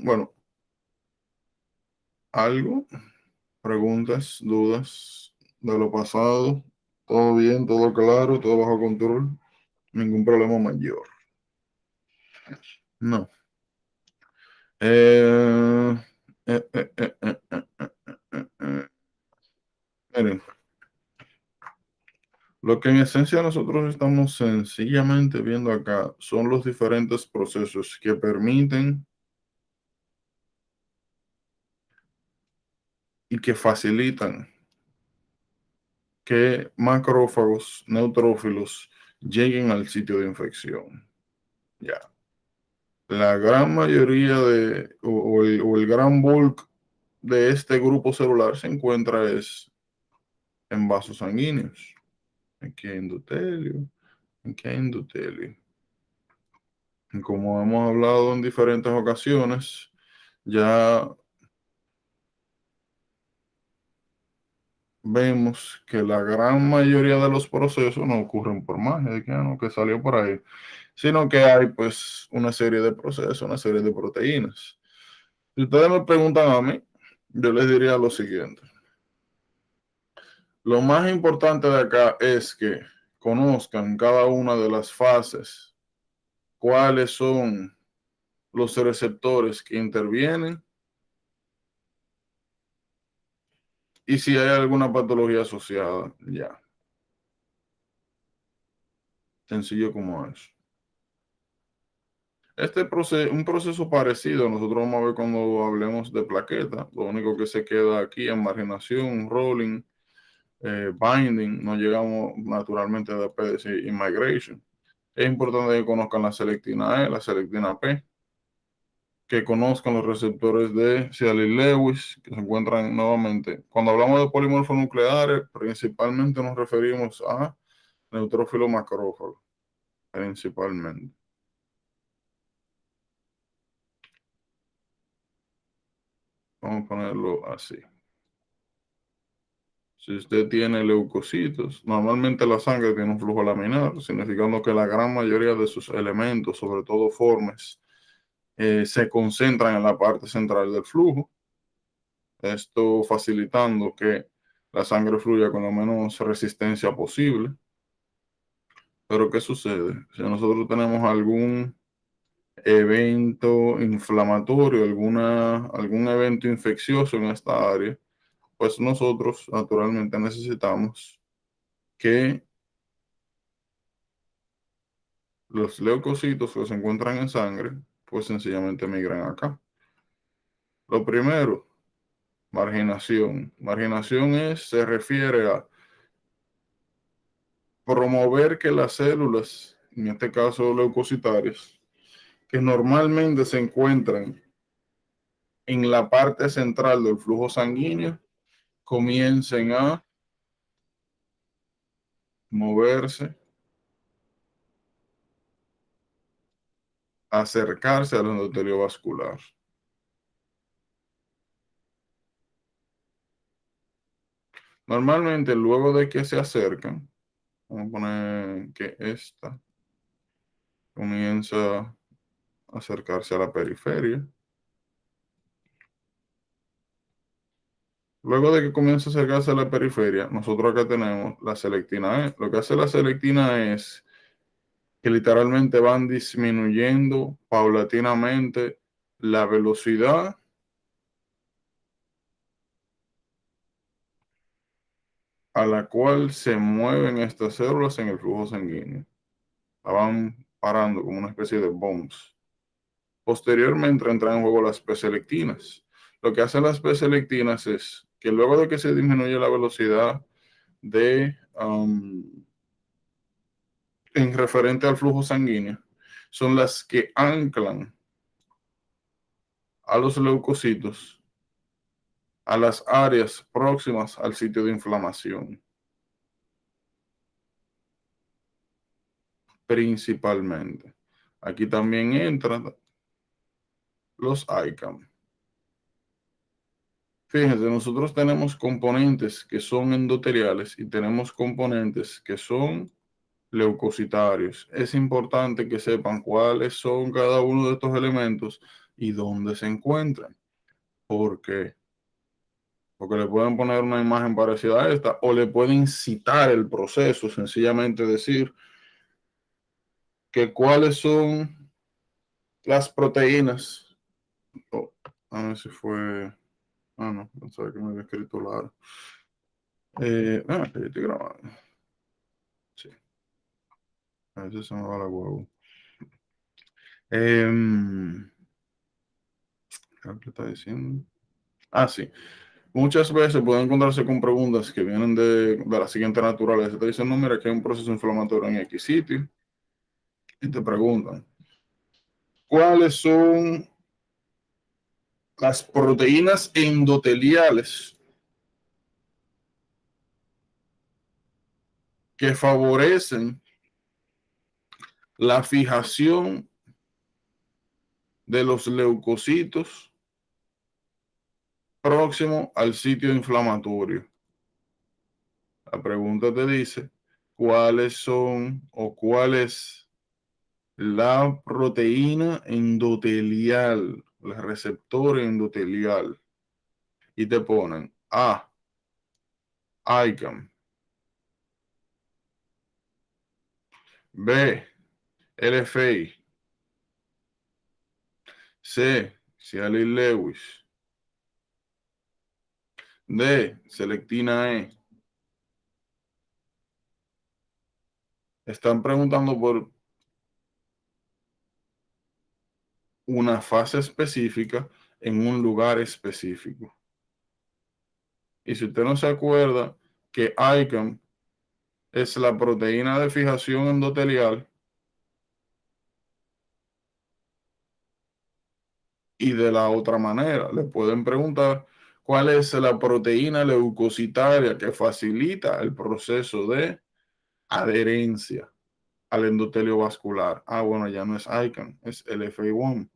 Bueno, algo, preguntas, dudas de lo pasado, todo bien, todo claro, todo bajo control, ningún problema mayor. No. Eh, eh, eh, eh, eh, eh, eh, Miren, lo que en esencia nosotros estamos sencillamente viendo acá son los diferentes procesos que permiten y que facilitan que macrófagos neutrófilos lleguen al sitio de infección. Ya. La gran mayoría o el gran bulk de este grupo celular se encuentra en vasos sanguíneos. Aquí hay endotelio, aquí hay endotelio. Y como hemos hablado en diferentes ocasiones, ya vemos que la gran mayoría de los procesos no ocurren por magia, de que, no, que salió por ahí, sino que hay pues una serie de procesos, una serie de proteínas. Si ustedes me preguntan a mí, yo les diría lo siguiente. Lo más importante de acá es que conozcan cada una de las fases, cuáles son los receptores que intervienen y si hay alguna patología asociada. Ya, sencillo como eso. Un proceso parecido, nosotros vamos a ver cuando hablemos de plaqueta. Lo único que se queda aquí es marginación, rolling, binding. No llegamos naturalmente a PDC y migration. Es importante que conozcan la selectina E, la selectina P, que conozcan los receptores de Cialis-Lewis, que se encuentran nuevamente. Cuando hablamos de polimorfos nucleares, principalmente nos referimos a neutrófilo macrófago, principalmente. Vamos a ponerlo así. Si usted tiene leucocitos, normalmente la sangre tiene un flujo laminar, significando que la gran mayoría de sus elementos, sobre todo formes, se concentran en la parte central del flujo. Esto facilitando que la sangre fluya con la menos resistencia posible. Pero ¿qué sucede? Si nosotros tenemos algún evento inflamatorio, algún evento infeccioso en esta área, pues nosotros naturalmente necesitamos que los leucocitos que se encuentran en sangre, pues sencillamente migran acá. Lo primero, marginación. Marginación se refiere a promover que las células, en este caso leucocitarias, que normalmente se encuentran en la parte central del flujo sanguíneo, comiencen a moverse, acercarse al endotelio vascular. Normalmente, luego de que se acercan, vamos a poner que esta comienza a acercarse a la periferia. Luego de que comienza a acercarse a la periferia, nosotros acá tenemos la selectina E. Lo que hace la selectina E es que literalmente van disminuyendo paulatinamente la velocidad a la cual se mueven estas células en el flujo sanguíneo. La van parando como una especie de bumps. Posteriormente entran en juego las P-selectinas. Lo que hacen las P-selectinas es que luego de que se disminuye la velocidad de en referente al flujo sanguíneo, son las que anclan a los leucocitos a las áreas próximas al sitio de inflamación, principalmente. Aquí también entran los ICAM. Fíjense, nosotros tenemos componentes que son endoteliales y tenemos componentes que son leucocitarios. Es importante que sepan cuáles son cada uno de estos elementos y dónde se encuentran. ¿Por qué? Porque le pueden poner una imagen parecida a esta o le pueden citar el proceso, sencillamente decir que cuáles son las proteínas. Oh, a ver si fue... Ah, no, pensaba que me había escrito Lara. Estoy grabando. Sí, a veces se me va la huevo. ¿Qué está diciendo? Ah, sí. Muchas veces pueden encontrarse con preguntas que vienen de la siguiente naturaleza. Te dicen, no, mira, que hay un proceso inflamatorio en X sitio. Y te preguntan, ¿cuáles son las proteínas endoteliales que favorecen la fijación de los leucocitos próximo al sitio inflamatorio? La pregunta te dice, ¿cuáles son o cuál es la proteína endotelial, el receptor endotelial? Y te ponen A, ICAM, B, LFA, C, Cialis Lewis, D, selectina E. Están preguntando por una fase específica en un lugar específico. Y si usted no se acuerda que ICAM es la proteína de fijación endotelial, y de la otra manera le pueden preguntar cuál es la proteína leucocitaria que facilita el proceso de adherencia al endotelio vascular. Ah, bueno, ya no es ICAM, es LFA1.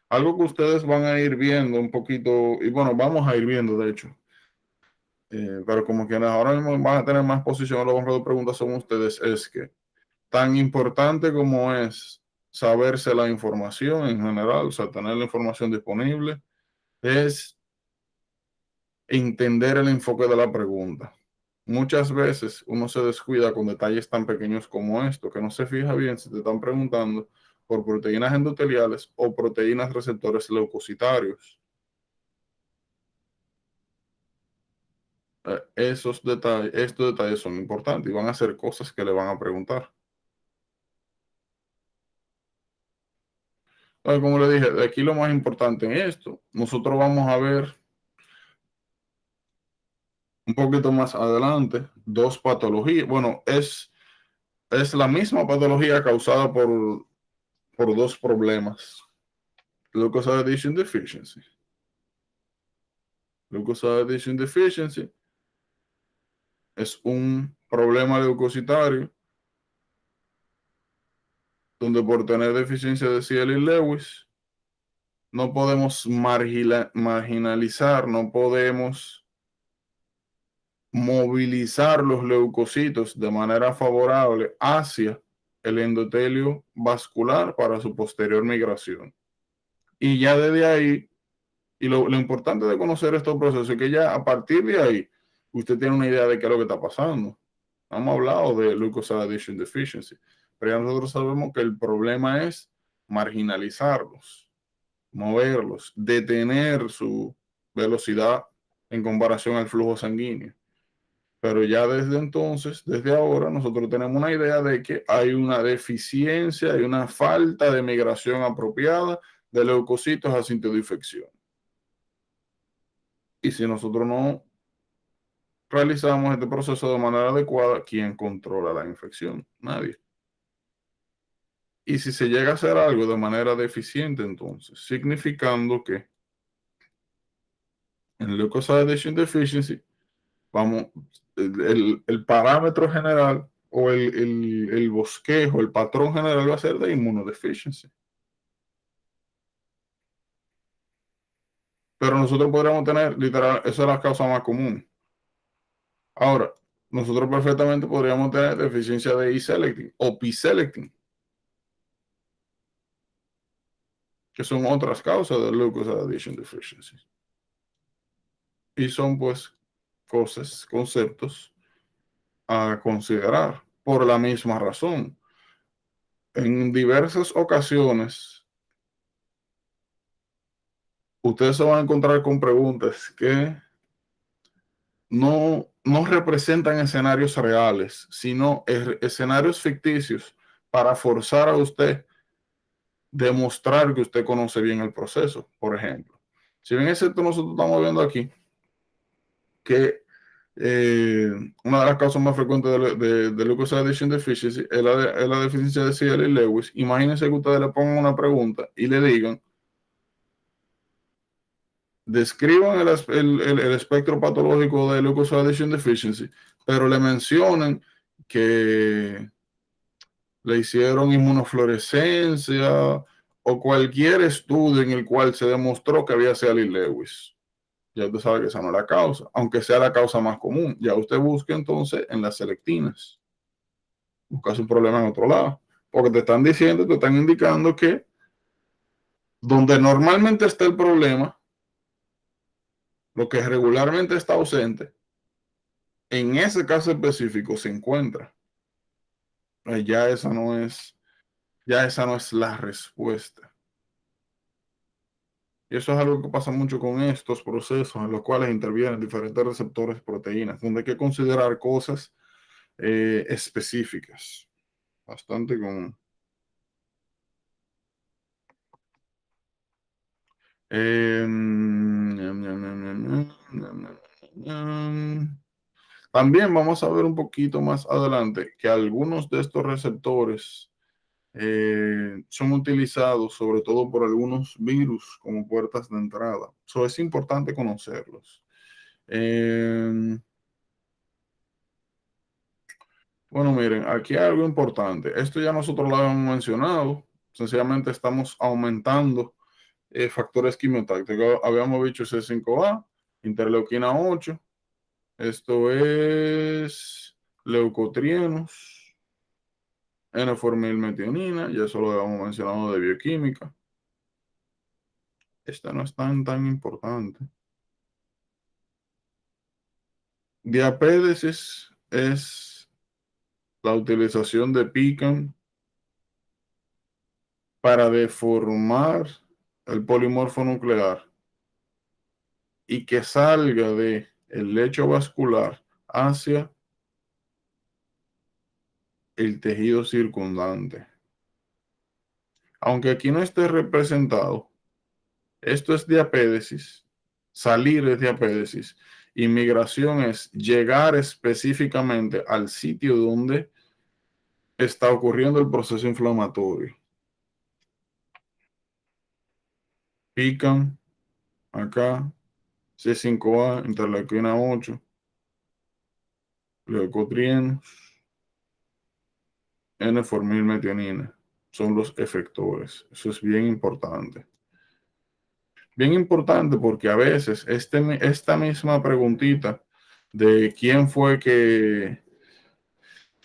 Algo que ustedes van a ir viendo un poquito, y bueno, vamos a ir viendo de hecho, pero como quienes ahora mismo van a tener más posición, los bancos de preguntas son ustedes, es que tan importante como es saberse la información en general, o sea, tener la información disponible, es entender el enfoque de la pregunta. Muchas veces uno se descuida con detalles tan pequeños como esto, que no se fija bien si te están preguntando por proteínas endoteliales o proteínas receptores leucocitarios. Estos detalles son importantes y van a ser cosas que le van a preguntar. Como le dije, de aquí lo más importante en esto, nosotros vamos a ver un poquito más adelante dos patologías. Bueno, es la misma patología causada por dos problemas. Glucosylation deficiency. Glucosylation deficiency es un problema leucocitario donde por tener deficiencia de Cialis-Lewis no podemos marginalizar, no podemos movilizar los leucocitos de manera favorable hacia el endotelio vascular para su posterior migración. Y ya desde ahí, y lo importante de conocer estos procesos es que ya a partir de ahí, usted tiene una idea de qué es lo que está pasando. Hemos hablado de leukocyte deficiency, pero ya nosotros sabemos que el problema es marginalizarlos, moverlos, detener su velocidad en comparación al flujo sanguíneo. Pero ya desde entonces, desde ahora, nosotros tenemos una idea de que hay una deficiencia, hay una falta de migración apropiada de leucocitos a sitio de infección. Y si nosotros no realizamos este proceso de manera adecuada, ¿quién controla la infección? Nadie. Y si se llega a hacer algo de manera deficiente, entonces, significando que en leukocyte deficiency, vamos, el parámetro general o el bosquejo, el patrón general va a ser de inmunodeficiency. Pero nosotros podríamos tener, literal, esa es la causa más común. Ahora, nosotros perfectamente podríamos tener deficiencia de E-selectin o P-selectin, que son otras causas de glucose addition deficiency. Y son pues cosas, conceptos a considerar por la misma razón. En diversas ocasiones, ustedes se van a encontrar con preguntas que no representan escenarios reales, sino escenarios ficticios para forzar a usted demostrar que usted conoce bien el proceso. Por ejemplo, si bien es cierto, nosotros estamos viendo aquí que una de las causas más frecuentes de glucose addiction deficiency es la deficiencia de Ciel y Lewis. Imagínense que ustedes le pongan una pregunta y le digan, describan el espectro patológico de glucose addiction deficiency, pero le mencionan que le hicieron inmunofluorescencia o cualquier estudio en el cual se demostró que había Ciel y Lewis. Ya usted sabe que esa no es la causa, aunque sea la causa más común. Ya usted busque entonces en las selectinas. Busca su problema en otro lado. Porque te están diciendo, te están indicando que donde normalmente está el problema, lo que regularmente está ausente, en ese caso específico se encuentra. Ya ya esa no es la respuesta. Y eso es algo que pasa mucho con estos procesos en los cuales intervienen diferentes receptores proteínas, donde hay que considerar cosas específicas. Bastante común. También vamos a ver un poquito más adelante que algunos de estos receptores son utilizados sobre todo por algunos virus como puertas de entrada. So, es importante conocerlos. Bueno, miren, aquí hay algo importante. Esto ya nosotros lo habíamos mencionado. Sencillamente estamos aumentando factores quimiotácticos. Habíamos dicho C5A, interleuquina 8. Esto es leucotrienos, N-formilmetionina, ya eso lo habíamos mencionado de bioquímica. Esta no es tan importante. Diapédesis es la utilización de PICAM para deformar el polimorfo nuclear y que salga de el lecho vascular hacia el tejido circundante. Aunque aquí no esté representado, esto es diapédesis, salir es diapédesis, inmigración es llegar específicamente al sitio donde está ocurriendo el proceso inflamatorio. Pican acá, C5A, interleuquina 8, leucotrienos, N-formilmetionina. Son los efectores. Eso es bien importante. Bien importante porque a veces esta misma preguntita de quién fue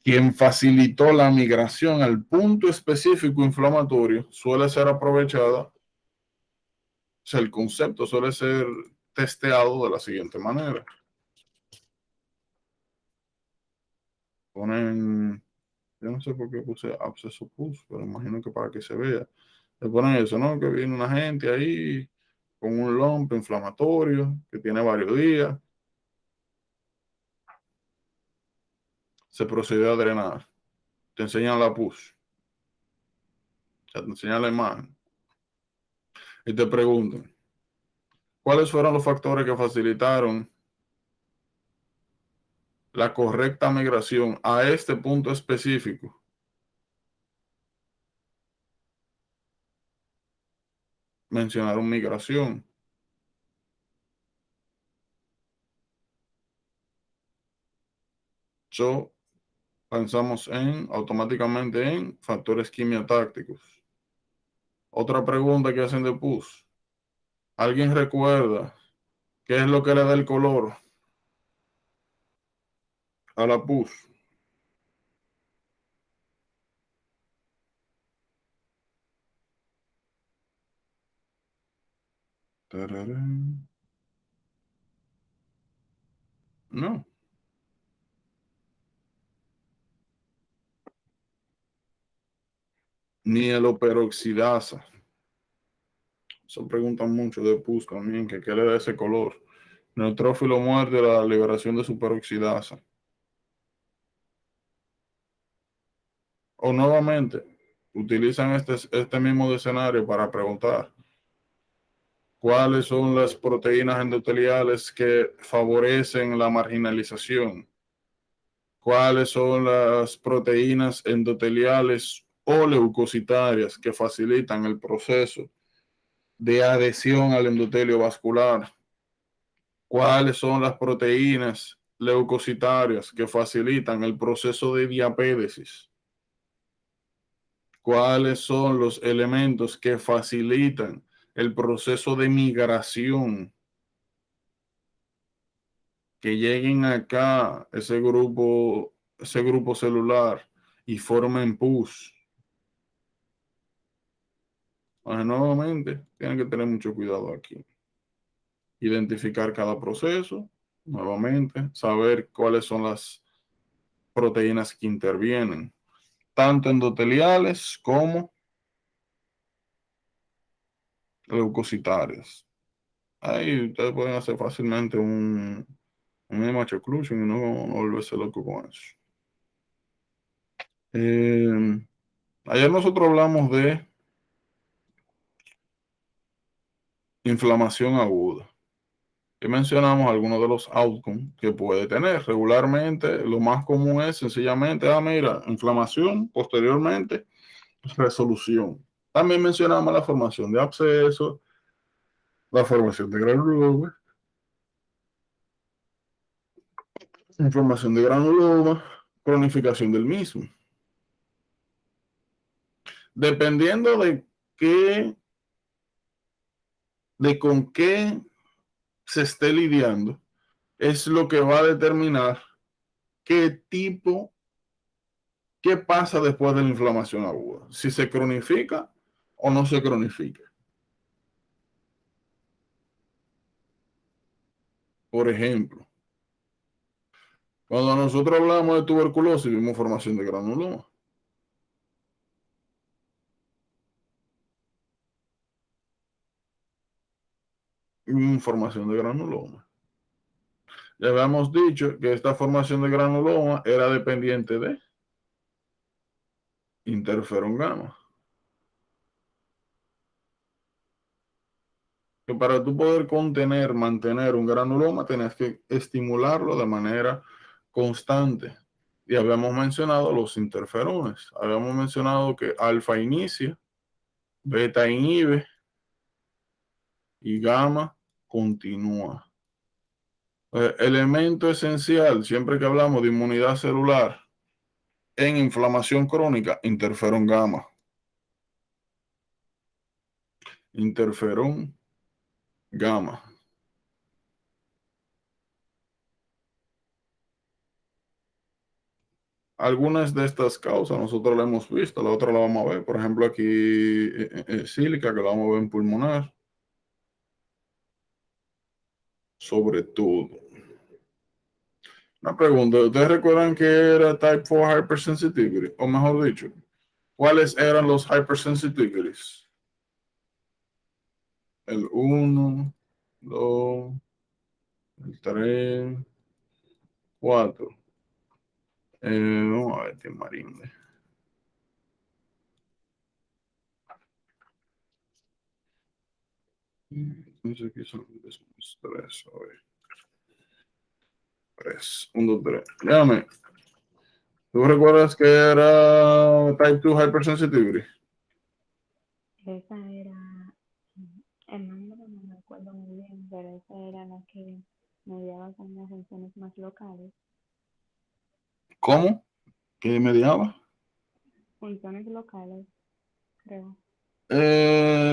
quien facilitó la migración al punto específico inflamatorio suele ser aprovechada, o sea, el concepto suele ser testeado de la siguiente manera. Ponen, yo no sé por qué puse absceso pus, pero imagino que para que se vea. Le ponen eso, ¿no? Que viene una gente ahí con un lump inflamatorio que tiene varios días. Se procede a drenar. Te enseñan la pus. O sea, te enseñan la imagen. Y te preguntan, ¿cuáles fueron los factores que facilitaron la correcta migración a este punto específico? Mencionaron migración. So, pensamos automáticamente en factores quimiotácticos. Otra pregunta que hacen de pus. ¿Alguien recuerda qué es lo que le da el color a la pus. Tararán. No, ni el operoxidasa. Eso preguntan mucho de pus también, que qué le da ese color. Neutrófilo muerde la liberación de superoxidasa. O nuevamente, utilizan este mismo escenario para preguntar cuáles son las proteínas endoteliales que favorecen la marginalización, cuáles son las proteínas endoteliales o leucocitarias que facilitan el proceso de adhesión al endotelio vascular, cuáles son las proteínas leucocitarias que facilitan el proceso de diapédesis, cuáles son los elementos que facilitan el proceso de migración, que lleguen acá ese grupo celular y formen pus. Nuevamente, tienen que tener mucho cuidado aquí. Identificar cada proceso, nuevamente, saber cuáles son las proteínas que intervienen, tanto endoteliales como leucocitarias. Ahí ustedes pueden hacer fácilmente un image occlusion y no volverse loco con eso. Ayer nosotros hablamos de inflamación aguda y mencionamos algunos de los outcomes que puede tener. Regularmente, lo más común es sencillamente, mira, inflamación, posteriormente, resolución. También mencionamos la formación de abscesos, la formación de granuloma, inflamación de granuloma, cronificación del mismo. Dependiendo de con qué se esté lidiando, es lo que va a determinar qué pasa después de la inflamación aguda, si se cronifica o no se cronifica. Por ejemplo, cuando nosotros hablamos de tuberculosis, vimos formación de granuloma. Formación de granuloma. Ya habíamos dicho que esta formación de granuloma era dependiente de interferón gamma. Que para tú poder mantener un granuloma, tenías que estimularlo de manera constante. Y habíamos mencionado los interferones. Habíamos mencionado que alfa inicia, beta inhibe y gamma continúa. Elemento esencial, siempre que hablamos de inmunidad celular en inflamación crónica, interferón gamma. Interferón gamma. Algunas de estas causas nosotros la hemos visto, la otra la vamos a ver. Por ejemplo, aquí sílica, que la vamos a ver en pulmonar. Sobre todo. Una pregunta, ¿ustedes recuerdan que era Type 4 Hypersensitivity? O mejor dicho, ¿cuáles eran los hypersensitivities? El 1, 2, el 3, 4. Vamos a ver, Tim Marinde. Entonces aquí son 3, a ver. 3, 1, 2, 3. Déjame. ¿Tú recuerdas que era Type 2 Hypersensitivity? Esa era, el nombre no me acuerdo muy bien, pero esa era la que mediaba con las regiones más locales. ¿Cómo? ¿Qué mediaba? Funciones locales, creo.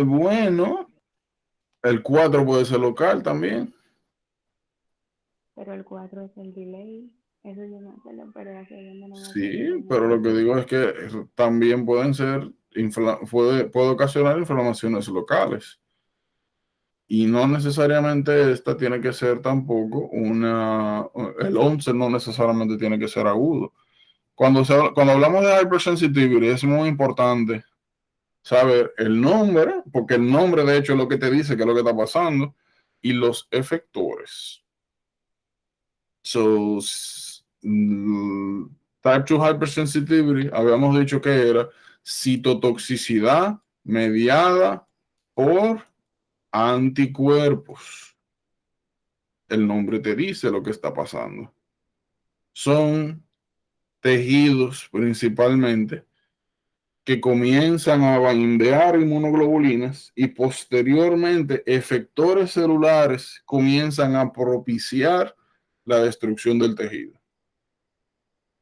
Bueno, el 4 puede ser local también. Pero el 4 es el delay. Eso yo me acuerdo, pero la segunda no me acuerdo Sí, bien pero ahora. lo que digo es que también pueden ser, puede ocasionar inflamaciones locales. Y no necesariamente esta tiene que ser tampoco el onset no necesariamente tiene que ser agudo. Cuando hablamos de hypersensitivity es muy importante saber el nombre, porque el nombre de hecho es lo que te dice qué es lo que está pasando, y los efectores. So, type 2 hypersensitivity, habíamos dicho que era citotoxicidad mediada por anticuerpos. El nombre te dice lo que está pasando. Son tejidos principalmente que comienzan a bombear inmunoglobulinas y posteriormente efectores celulares comienzan a propiciar la destrucción del tejido.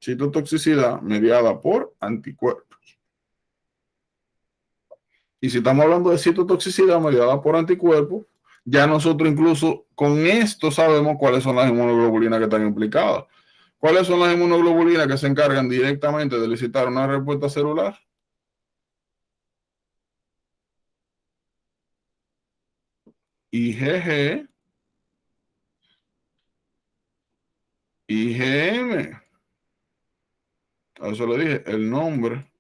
Citotoxicidad mediada por anticuerpos. Y si estamos hablando de citotoxicidad mediada por anticuerpos, ya nosotros incluso con esto sabemos cuáles son las inmunoglobulinas que están implicadas. ¿Cuáles son las inmunoglobulinas que se encargan directamente de elicitar una respuesta celular? IgG, IgM. A eso le dije, el nombre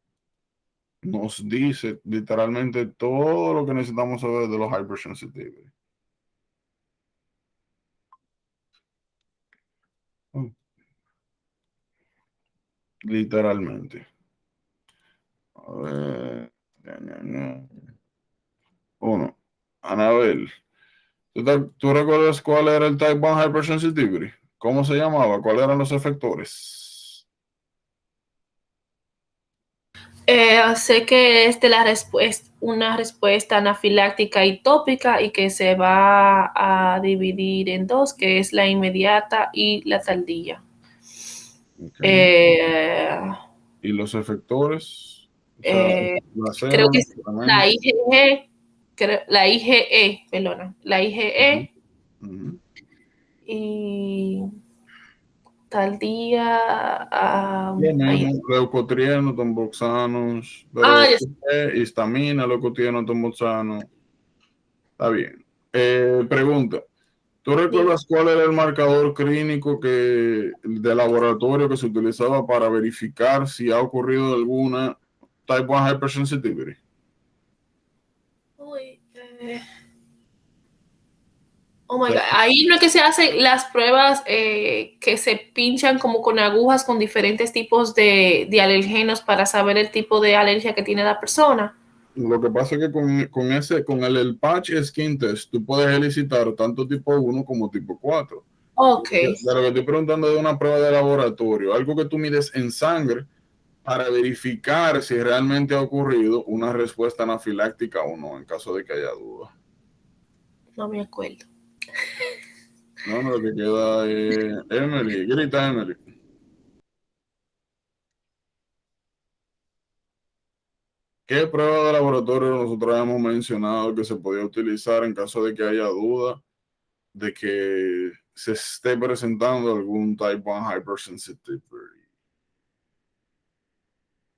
nos dice literalmente todo lo que necesitamos saber de los hypersensitivos. Literalmente. A ver. Uno. Anabel. ¿Tú recuerdas cuál era el Type 1 Hypersensitivity? ¿Cómo se llamaba? ¿Cuáles eran los efectores? Sé que es de la una respuesta anafiláctica y tópica y que se va a dividir en dos, que es la inmediata y la tardía. Okay. Eh, ¿Y los efectores? O sea, la creo cena, que es la claramente. IgE, la IgE, perdona, la Ujú, IgE ujú, y tardía. lo Ahí. mismo, leucotrieno, tomboxanos, pero Ah, ya sé. histamina, leucotrieno, tomboxano. Está bien. Pregunta. ¿Tú Dime. recuerdas cuál era el marcador clínico de laboratorio que se utilizaba para verificar si ha ocurrido alguna type 1 hypersensitivity? Uy, oh my God. Ahí no es que se hacen las pruebas que se pinchan como con agujas con diferentes tipos de alergenos para saber el tipo de alergia que tiene la persona. Lo que pasa es que con el patch skin test, tú puedes elicitar tanto tipo 1 como tipo 4. Ok, De lo que estoy preguntando es de una prueba de laboratorio, algo que tú mides en sangre para verificar si realmente ha ocurrido una respuesta anafiláctica o no, en caso de que haya duda. no me acuerdo. No, no, lo que queda es Emily, grita Emily. ¿Qué prueba de laboratorio nosotros hemos mencionado que se podía utilizar en caso de que haya duda de que se esté presentando algún type 1 hypersensitivity?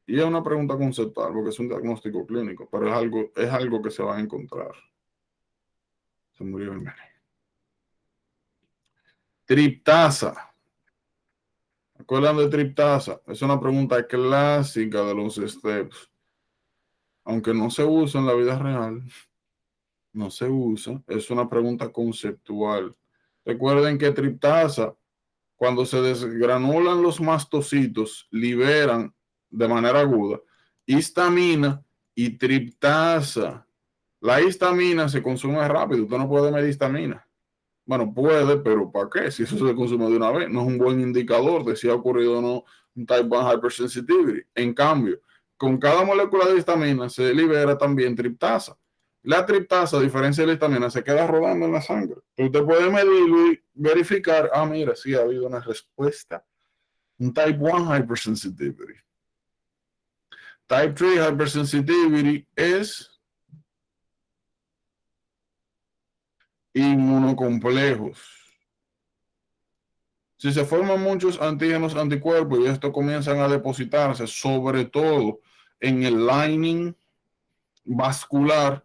Y es una pregunta conceptual porque es un diagnóstico clínico, pero es algo que se va a encontrar. Se murió el nene. Triptasa. ¿Acuerdan de triptasa? Es una pregunta clásica de los steps. Aunque no se usa en la vida real, no se usa, es una pregunta conceptual. Recuerden que triptasa, cuando se desgranulan los mastocitos, liberan de manera aguda histamina y triptasa. La histamina se consume rápido, usted no puede medir histamina. Bueno, puede, pero ¿para qué? Si eso se consume de una vez, no es un buen indicador de si ha ocurrido o no un type 1 hypersensitivity. En cambio, con cada molécula de histamina se libera también triptasa. La triptasa, a diferencia de la histamina, se queda rodando en la sangre. Usted puede medirlo y verificar, mira, sí ha habido una respuesta. Un type 1 hypersensitivity. Type 3 hypersensitivity es inmunocomplejos. Si se forman muchos antígenos anticuerpos y estos comienzan a depositarse, sobre todo en el lining vascular,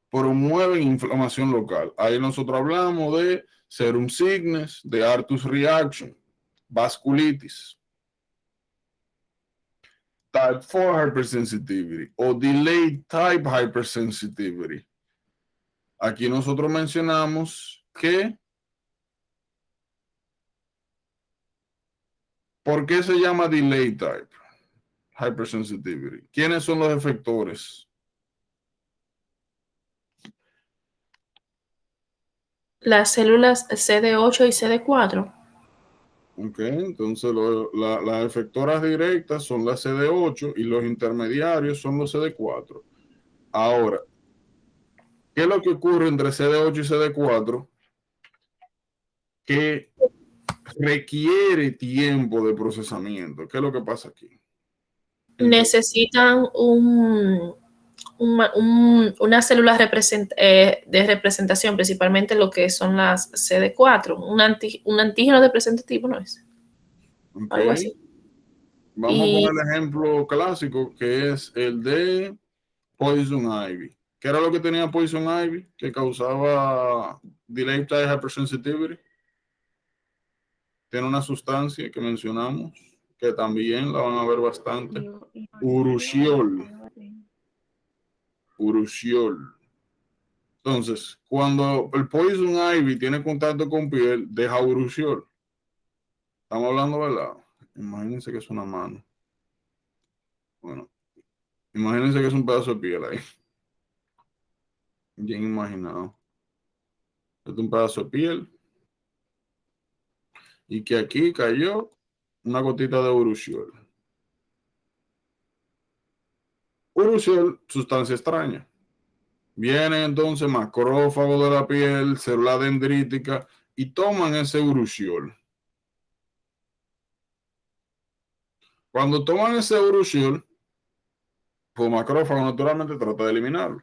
promueven inflamación local. Ahí nosotros hablamos de serum sickness, de Arthus reaction, vasculitis, type 4 hypersensitivity o delayed type hypersensitivity. Aquí nosotros mencionamos que ¿por qué se llama delayed type hypersensitivity? ¿Quiénes son los efectores? Las células CD8 y CD4. Ok, entonces las efectoras directas son las CD8 y los intermediarios son los CD4. Ahora, ¿qué es lo que ocurre entre CD8 y CD4? Que requiere tiempo de procesamiento. ¿Qué es lo que pasa aquí? Entonces, Necesitan una célula de representación, principalmente lo que son las CD4, un antígeno representativo, ¿no es? ok, Algo así. vamos a Y poner el ejemplo clásico que es el de Poison Ivy. ¿Qué era lo que tenía Poison Ivy que causaba delayed type hypersensitivity? Tiene una sustancia que mencionamos que también la van a ver bastante. Urushiol. algo así. Urushiol. Entonces, cuando el Poison Ivy tiene contacto con piel, deja urushiol. Estamos hablando, ¿verdad? Imagínense que es una mano. Bueno, imagínense que es un pedazo de piel ahí. Bien imaginado. Es un pedazo de piel. Y que aquí cayó una gotita de urushiol. Urushiol, sustancia extraña. Vienen entonces macrófagos de la piel, célula dendrítica y toman ese urushiol. Cuando toman ese urushiol, pues macrófago naturalmente trata de eliminarlo.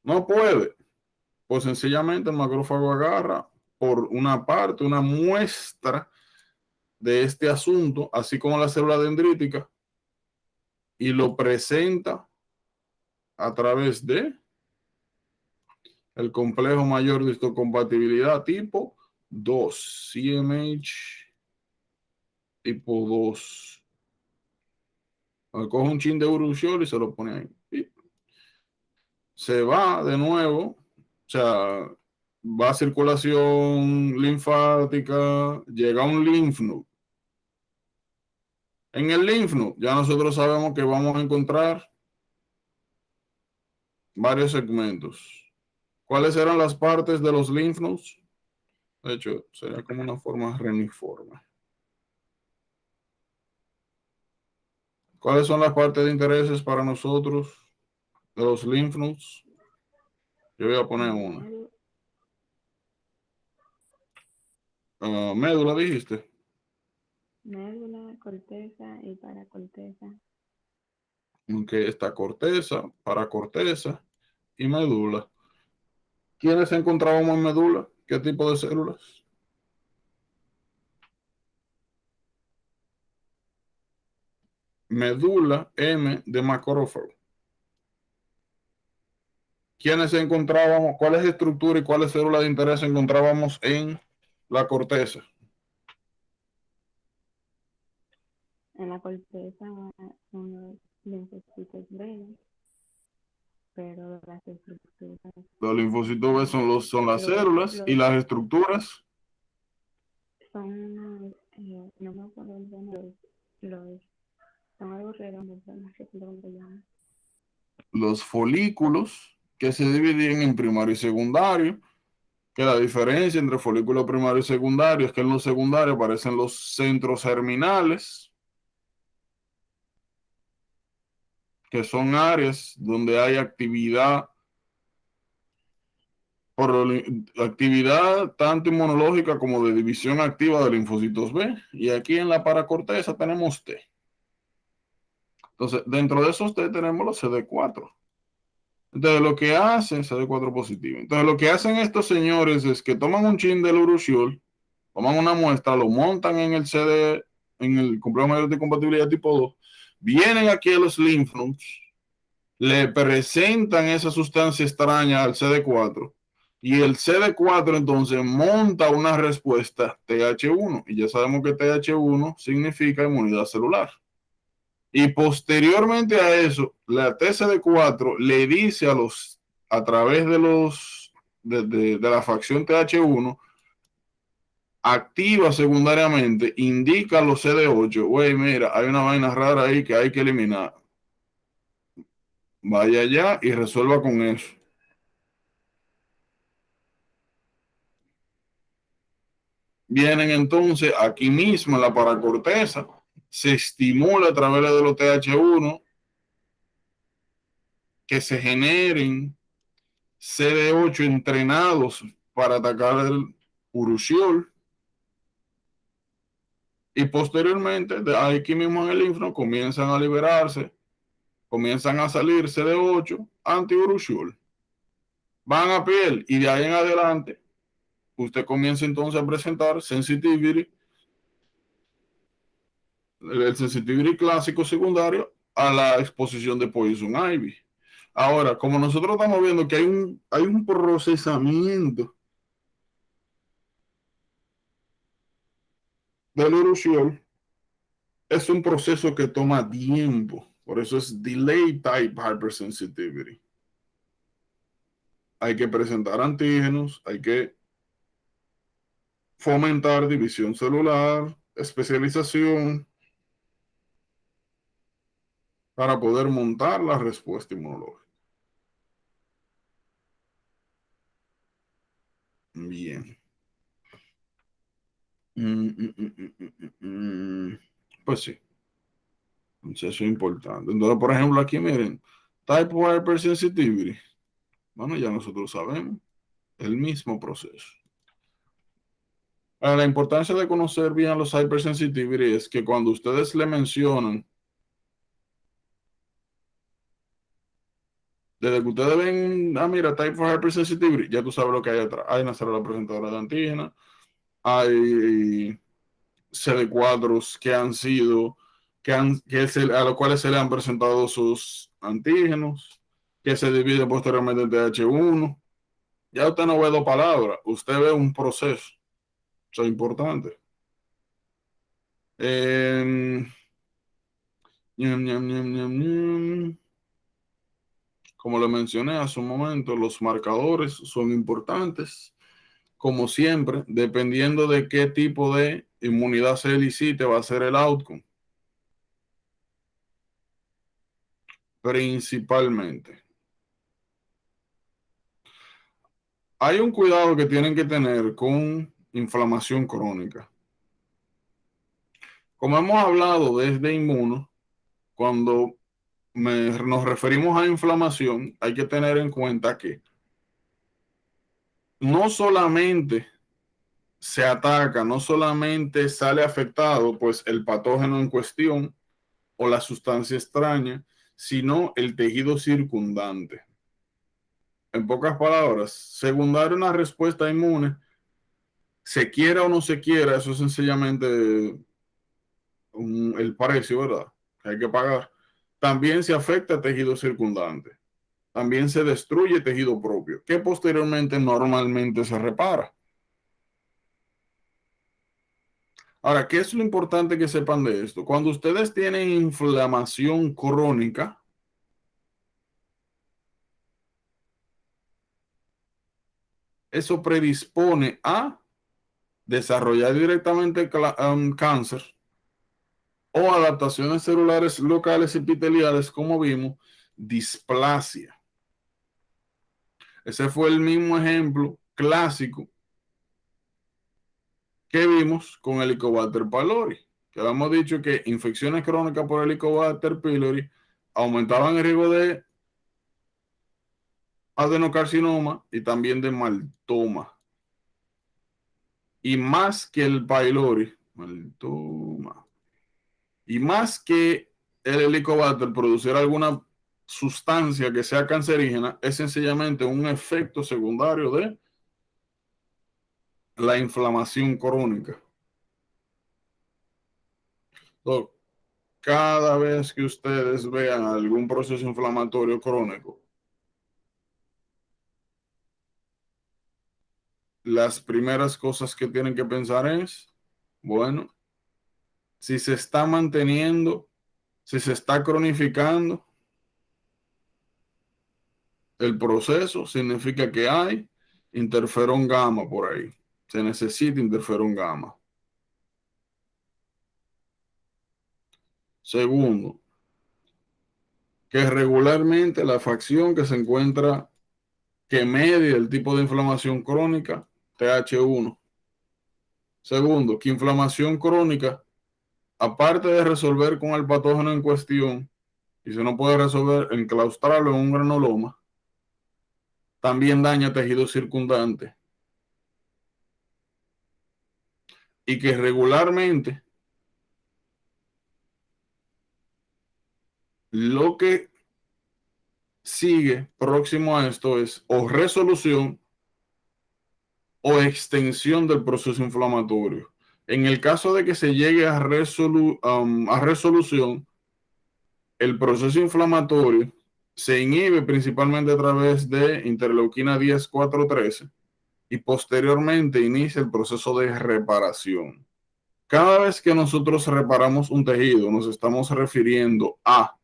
No puede. Pues sencillamente el macrófago agarra por una parte, una muestra de este asunto, así como la célula dendrítica, y lo presenta a través de el complejo mayor de histocompatibilidad tipo 2, CMH tipo 2. Coge un chin de urushiol y se lo pone ahí. Y se va de nuevo, o sea, va a circulación linfática, llega a un lymph node. En el lymph node ya nosotros sabemos que vamos a encontrar varios segmentos. ¿Cuáles eran las partes de los lymph nodes? De hecho, sería como una forma reniforme. ¿Cuáles son las partes de intereses para nosotros de los lymph nodes? Yo voy a poner una. Médula, dijiste. Médula, corteza y paracorteza. Que está corteza, paracorteza y médula. ¿Quiénes encontrábamos en médula? ¿Qué tipo de células? Médula M de macrófago. ¿Quiénes encontrábamos? ¿Cuáles estructuras y cuáles células de interés encontrábamos en la corteza? En la corteza son los linfocitos B, pero las estructuras Los linfocitos B son las células y las estructuras. son unos, no me acuerdo el nombre, son algo redondos, no sé cómo se llama. Los folículos que se dividen en primario y secundario, que la diferencia entre folículo primario y secundario es que en los secundarios aparecen los centros germinales, que son áreas donde hay actividad, actividad tanto inmunológica como de división activa de linfocitos B, y aquí en la paracorteza tenemos T. Entonces, dentro de esos T tenemos los CD4. Entonces, lo que hacen, CD4 positivo. Entonces, lo que hacen estos señores es que toman un chin del urushiol, toman una muestra, lo montan en el CD, en el complejo mayor de compatibilidad tipo 2, vienen aquí a los lymph nodes, le presentan esa sustancia extraña al CD4 y el CD4 entonces monta una respuesta TH1 y ya sabemos que TH1 significa inmunidad celular. Y posteriormente a eso, la TCD4 le dice a través de la facción TH1, activa secundariamente, indica a los CD8, güey, mira, hay una vaina rara ahí que hay que eliminar. Vaya allá y resuelva con eso. Vienen entonces aquí mismo en la paracorteza, se estimula a través de los TH1 que se generen CD8 entrenados para atacar el urushiol y posteriormente de aquí mismo en el linfno comienzan a liberarse, comienzan a salir CD8 anti-urushiol, van a piel y de ahí en adelante usted comienza entonces a presentar sensitivity, el sensitivity clásico secundario a la exposición de Poison Ivy. Ahora, como nosotros estamos viendo que hay un procesamiento del urushiol, es un proceso que toma tiempo. Por eso es delay type hypersensitivity. Hay que presentar antígenos, hay que fomentar división celular, especialización, para poder montar la respuesta inmunológica. Bien. Pues sí, entonces eso es importante. Entonces, por ejemplo, aquí miren, type 1 hypersensitivity. Bueno, ya nosotros sabemos el mismo proceso. La importancia de conocer bien los hypersensitivity es que cuando ustedes le mencionan, desde que ustedes ven, mira, type 4 hypersensitivity, ya tú sabes lo que hay atrás. Hay una célula presentadora de antígena, hay CD4 que han sido, a los cuales se le han presentado sus antígenos, que se divide posteriormente en TH1. Ya usted no ve dos palabras, usted ve un proceso. Eso es importante. Como le mencioné hace un momento, los marcadores son importantes, como siempre, dependiendo de qué tipo de inmunidad se elicite, va a ser el outcome. Principalmente. Hay un cuidado que tienen que tener con inflamación crónica. Como hemos hablado desde inmuno, cuando nos referimos a inflamación, hay que tener en cuenta que no solamente se ataca, no solamente sale afectado pues el patógeno en cuestión o la sustancia extraña, sino el tejido circundante. En pocas palabras, secundario a una respuesta inmune, se quiera o no se quiera, eso es sencillamente el precio, ¿verdad? Que hay que pagar. También se afecta el tejido circundante. También se destruye tejido propio, que posteriormente normalmente se repara. Ahora, ¿qué es lo importante que sepan de esto? Cuando ustedes tienen inflamación crónica, eso predispone a desarrollar directamente cáncer o adaptaciones celulares locales epiteliales, como vimos, displasia. Ese fue el mismo ejemplo clásico que vimos con el Helicobacter pylori, que habíamos dicho que infecciones crónicas por Helicobacter pylori aumentaban el riesgo de adenocarcinoma y también de maltoma. Y más que el pylori, maltoma, y más que el Helicobacter produciera alguna sustancia que sea cancerígena, es sencillamente un efecto secundario de la inflamación crónica. Entonces, cada vez que ustedes vean algún proceso inflamatorio crónico, las primeras cosas que tienen que pensar es, bueno, si se está manteniendo, si se está cronificando el proceso, significa que hay interferón gamma por ahí. Se necesita interferón gamma. Segundo, que regularmente la facción que se encuentra, que media el tipo de inflamación crónica, TH1. Segundo, que inflamación crónica, aparte de resolver con el patógeno en cuestión, y si no puede resolver, enclaustrarlo en un granuloma, también daña tejido circundante. Y que regularmente lo que sigue próximo a esto es o resolución o extensión del proceso inflamatorio. En el caso de que se llegue a resolución, el proceso inflamatorio se inhibe principalmente a través de interleuquina 10-4-13 y posteriormente inicia el proceso de reparación. Cada vez que nosotros reparamos un tejido, nos estamos refiriendo a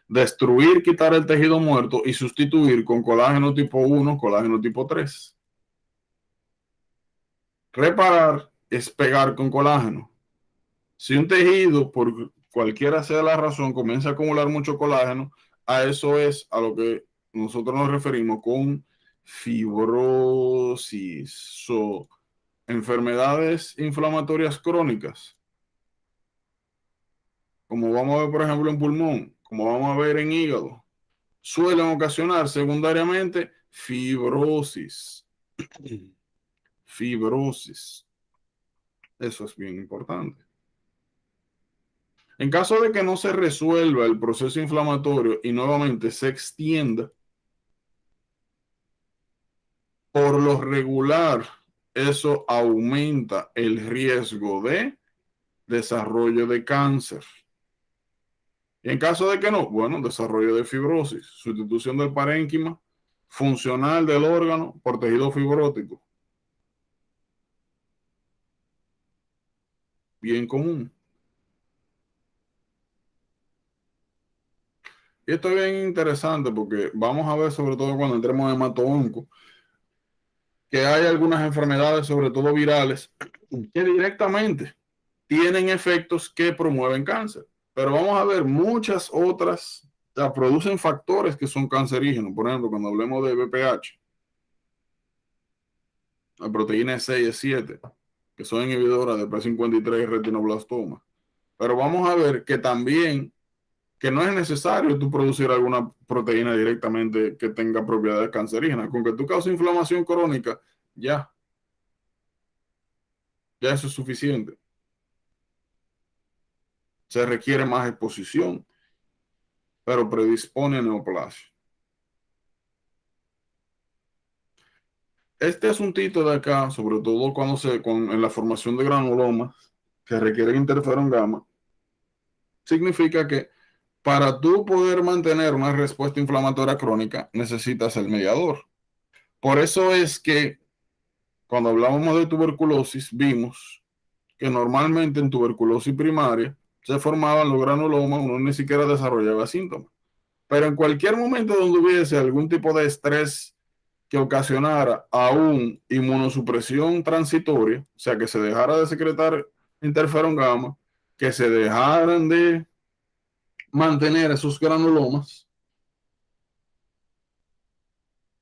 destruir, quitar el tejido muerto y sustituir con colágeno tipo 1, colágeno tipo 3. Reparar es pegar con colágeno. Si un tejido, por cualquiera sea la razón, comienza a acumular mucho colágeno, a eso es a lo que nosotros nos referimos con fibrosis. Enfermedades inflamatorias crónicas, como vamos a ver, por ejemplo, en pulmón, como vamos a ver en hígado, suelen ocasionar secundariamente fibrosis. Fibrosis. Eso es bien importante. En caso de que no se resuelva el proceso inflamatorio y nuevamente se extienda, por lo regular, eso aumenta el riesgo de desarrollo de cáncer. Y en caso de que no, bueno, desarrollo de fibrosis, sustitución del parénquima funcional del órgano por tejido fibrótico. Bien común. Y esto es bien interesante porque vamos a ver, sobre todo cuando entremos en hemato-onco, que hay algunas enfermedades, sobre todo virales, que directamente tienen efectos que promueven cáncer. Pero vamos a ver muchas otras, o sea, producen factores que son cancerígenos. Por ejemplo, cuando hablemos de BPH, la proteína E6 y E7, que son inhibidoras de P53 y retinoblastoma. Pero vamos a ver que también, que no es necesario tú producir alguna proteína directamente que tenga propiedades cancerígenas. Con que tú causes inflamación crónica, ya eso es suficiente. Se requiere más exposición, pero predispone a neoplasia. Este asuntito de acá, sobre todo cuando en la formación de granulomas que requieren interferón gamma, significa que para tú poder mantener una respuesta inflamatoria crónica, necesitas el mediador. Por eso es que cuando hablábamos de tuberculosis, vimos que normalmente en tuberculosis primaria se formaban los granulomas, uno ni siquiera desarrollaba síntomas. Pero en cualquier momento donde hubiese algún tipo de estrés que ocasionara aún inmunosupresión transitoria, o sea, que se dejara de secretar interferón gamma, que se dejaran de mantener esos granulomas,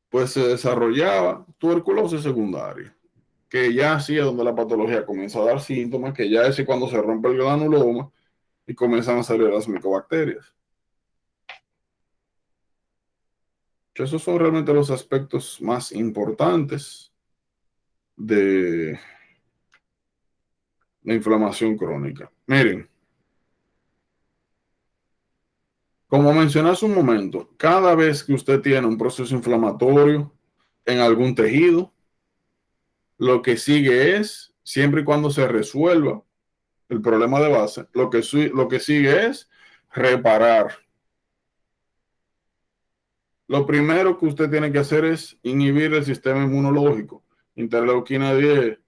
pues se desarrollaba tuberculosis secundaria, que ya así es donde la patología comienza a dar síntomas, que ya es cuando se rompe el granuloma y comienzan a salir las micobacterias. Esos son realmente los aspectos más importantes de la inflamación crónica. Miren, Como mencioné hace un momento, cada vez que usted tiene un proceso inflamatorio en algún tejido, lo que sigue es, siempre y cuando se resuelva el problema de base, lo que sigue es reparar. Lo primero que usted tiene que hacer es inhibir el sistema inmunológico. Interleuquina 10,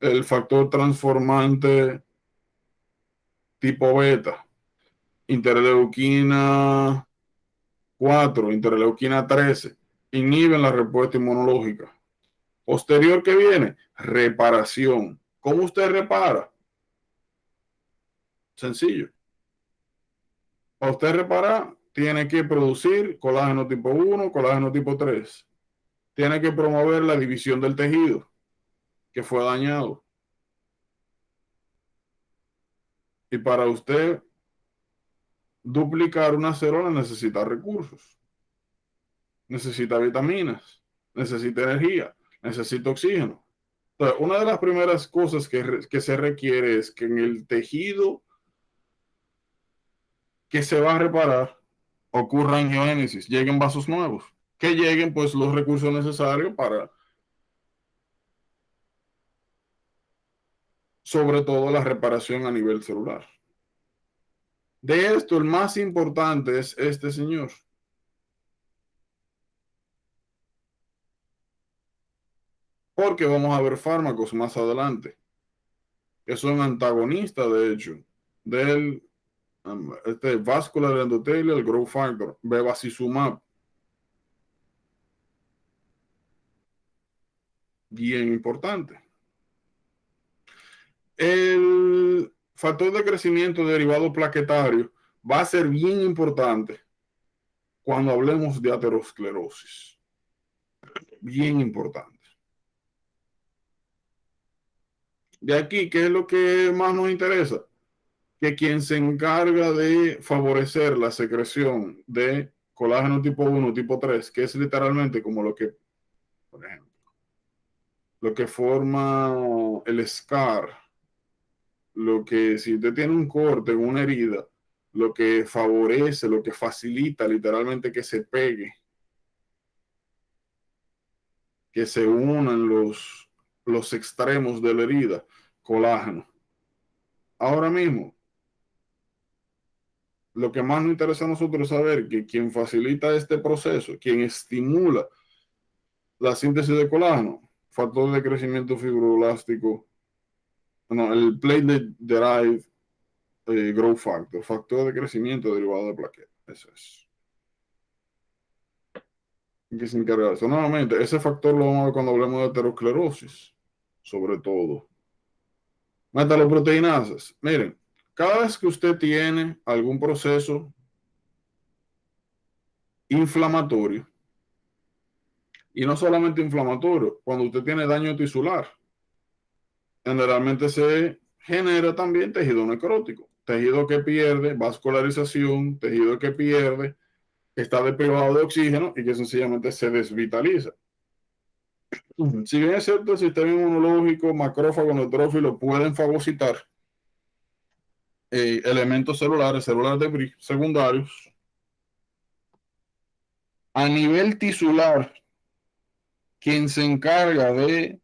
el factor transformante tipo beta, interleuquina 4, interleuquina 13, inhiben la respuesta inmunológica. Posterior que viene, reparación. ¿Cómo usted repara? Sencillo. Para usted reparar, tiene que producir colágeno tipo 1, colágeno tipo 3. Tiene que promover la división del tejido que fue dañado. Y para usted duplicar una célula necesita recursos, necesita vitaminas, necesita energía, necesita oxígeno. Entonces, una de las primeras cosas que se requiere es que en el tejido que se va a reparar ocurra angiogénesis, lleguen vasos nuevos, que lleguen pues los recursos necesarios para, sobre todo, la reparación a nivel celular. De esto, el más importante es este señor. Porque vamos a ver fármacos más adelante, que son antagonistas, de hecho, del vascular endothelial growth factor, bevacizumab. Bien importante. El factor de crecimiento derivado plaquetario va a ser bien importante cuando hablemos de aterosclerosis. Bien importante. De aquí, ¿qué es lo que más nos interesa? Que quien se encarga de favorecer la secreción de colágeno tipo 1, tipo 3, que es literalmente como lo que, por ejemplo, lo que forma el scar, lo que si usted tiene un corte en una herida, lo que favorece, lo que facilita literalmente que se pegue, que se unan los extremos de la herida, colágeno. Ahora mismo, lo que más nos interesa a nosotros es saber que quien facilita este proceso, quien estimula la síntesis de colágeno, factor de crecimiento fibroblástico, no, el platelet-derived growth factor, factor de crecimiento derivado de plaquetas. Eso es. Que se encarga de eso. Nuevamente, ese factor lo vamos a ver cuando hablemos de aterosclerosis, sobre todo. Metaloproteinasas. Miren, cada vez que usted tiene algún proceso inflamatorio, y no solamente inflamatorio, cuando usted tiene daño tisular, generalmente se genera también tejido necrótico, tejido que pierde vascularización, tejido que pierde, que está deprivado de oxígeno y que sencillamente se desvitaliza. Si bien es cierto, el sistema inmunológico, macrófago, neutrófilo pueden fagocitar elementos celulares, células de Bris secundarios, a nivel tisular, quien se encarga de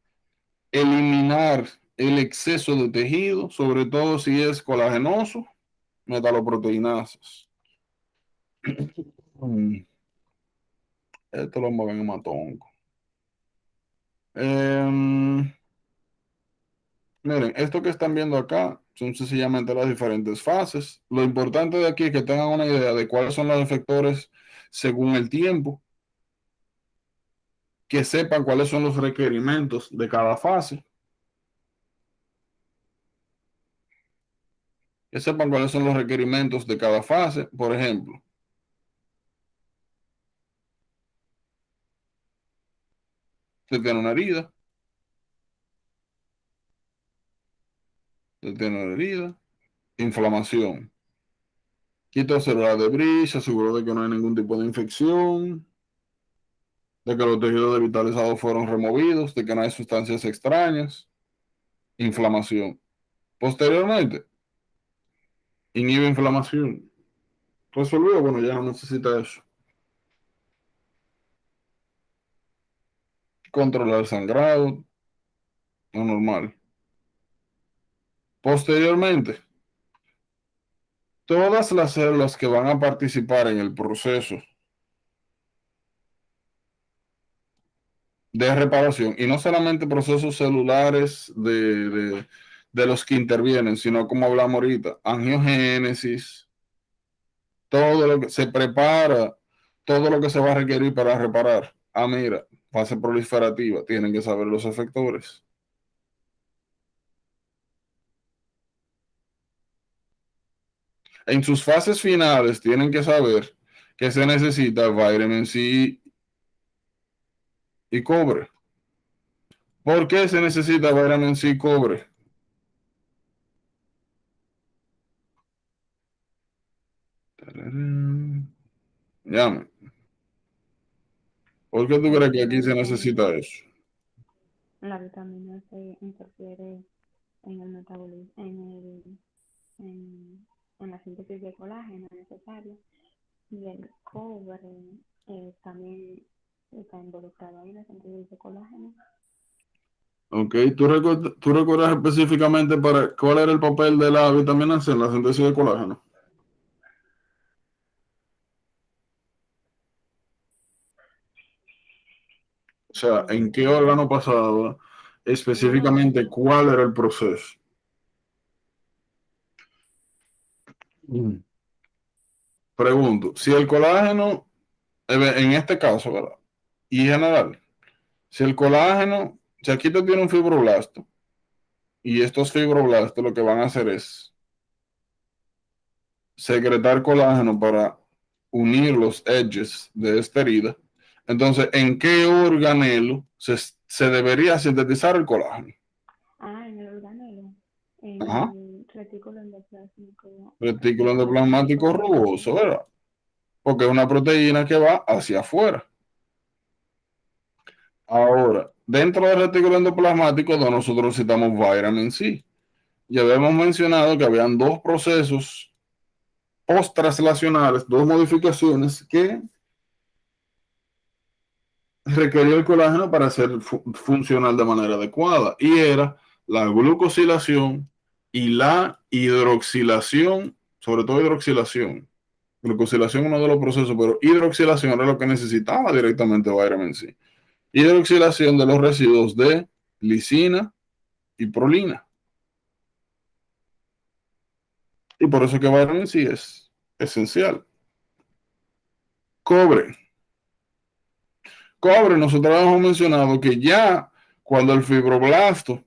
eliminar el exceso de tejido, sobre todo si es colagenoso, metaloproteinasas. Esto lo mueven en matonco. Miren, esto que están viendo acá son sencillamente las diferentes fases. Lo importante de aquí es que tengan una idea de cuáles son los efectores según el tiempo, que sepan cuáles son los requerimientos de cada fase, que sepan cuáles son los requerimientos de cada fase. Por ejemplo, usted tiene una herida, inflamación. Quita celular de Bris, se aseguró de que no hay ningún tipo de infección, de que los tejidos devitalizados fueron removidos, de que no hay sustancias extrañas, inflamación. Posteriormente, inhibe inflamación. Resolvió, bueno, ya no necesita eso. Controlar el sangrado, lo normal. Posteriormente, todas las células que van a participar en el proceso de reparación, y no solamente procesos celulares de los que intervienen, sino como hablamos ahorita, angiogénesis, todo lo que se prepara, todo lo que se va a requerir para reparar. Ah, mira, fase proliferativa, tienen que saber los efectores. En sus fases finales tienen que saber que se necesita vitamin C y cobre. ¿Por qué se necesita vitamin C y cobre? Llame. ¿Por qué tú crees que Porque aquí se necesita eso? la vitamina C interfiere en el metabolismo, en la síntesis de colágeno necesaria, y el cobre también está involucrado ahí en la síntesis de colágeno. Ok, ¿tú recuerdas específicamente para cuál era el papel de la vitamina C en la síntesis de colágeno? O sea, ¿en qué órgano pasaba? Específicamente, ¿cuál era el proceso? Mm. Pregunto, si el colágeno, en este caso, ¿verdad? Y en general, si el colágeno, si aquí te tiene un fibroblasto, y estos fibroblastos lo que van a hacer es secretar colágeno para unir los edges de esta herida. Entonces, ¿en qué organelo se debería sintetizar el colágeno? En el organelo, Ajá, en el retículo endoplasmático, retículo endoplasmático endoplasmático rugoso. rugoso, ¿verdad? Porque es una proteína que va hacia afuera. Ahora, dentro del retículo endoplasmático, nosotros citamos vitamin C. Ya habíamos mencionado que habían dos procesos post-translacionales, dos modificaciones que requería el colágeno para ser funcional de manera adecuada, y era la glucosilación y la hidroxilación, sobre todo hidroxilación. Glucosilación es uno de los procesos, pero hidroxilación era lo que necesitaba directamente vitamin C. Hidroxilación de los residuos de lisina y prolina. Y por eso que vitamin C es esencial. Cobre. Cobre, nosotros hemos mencionado que ya cuando el fibroblasto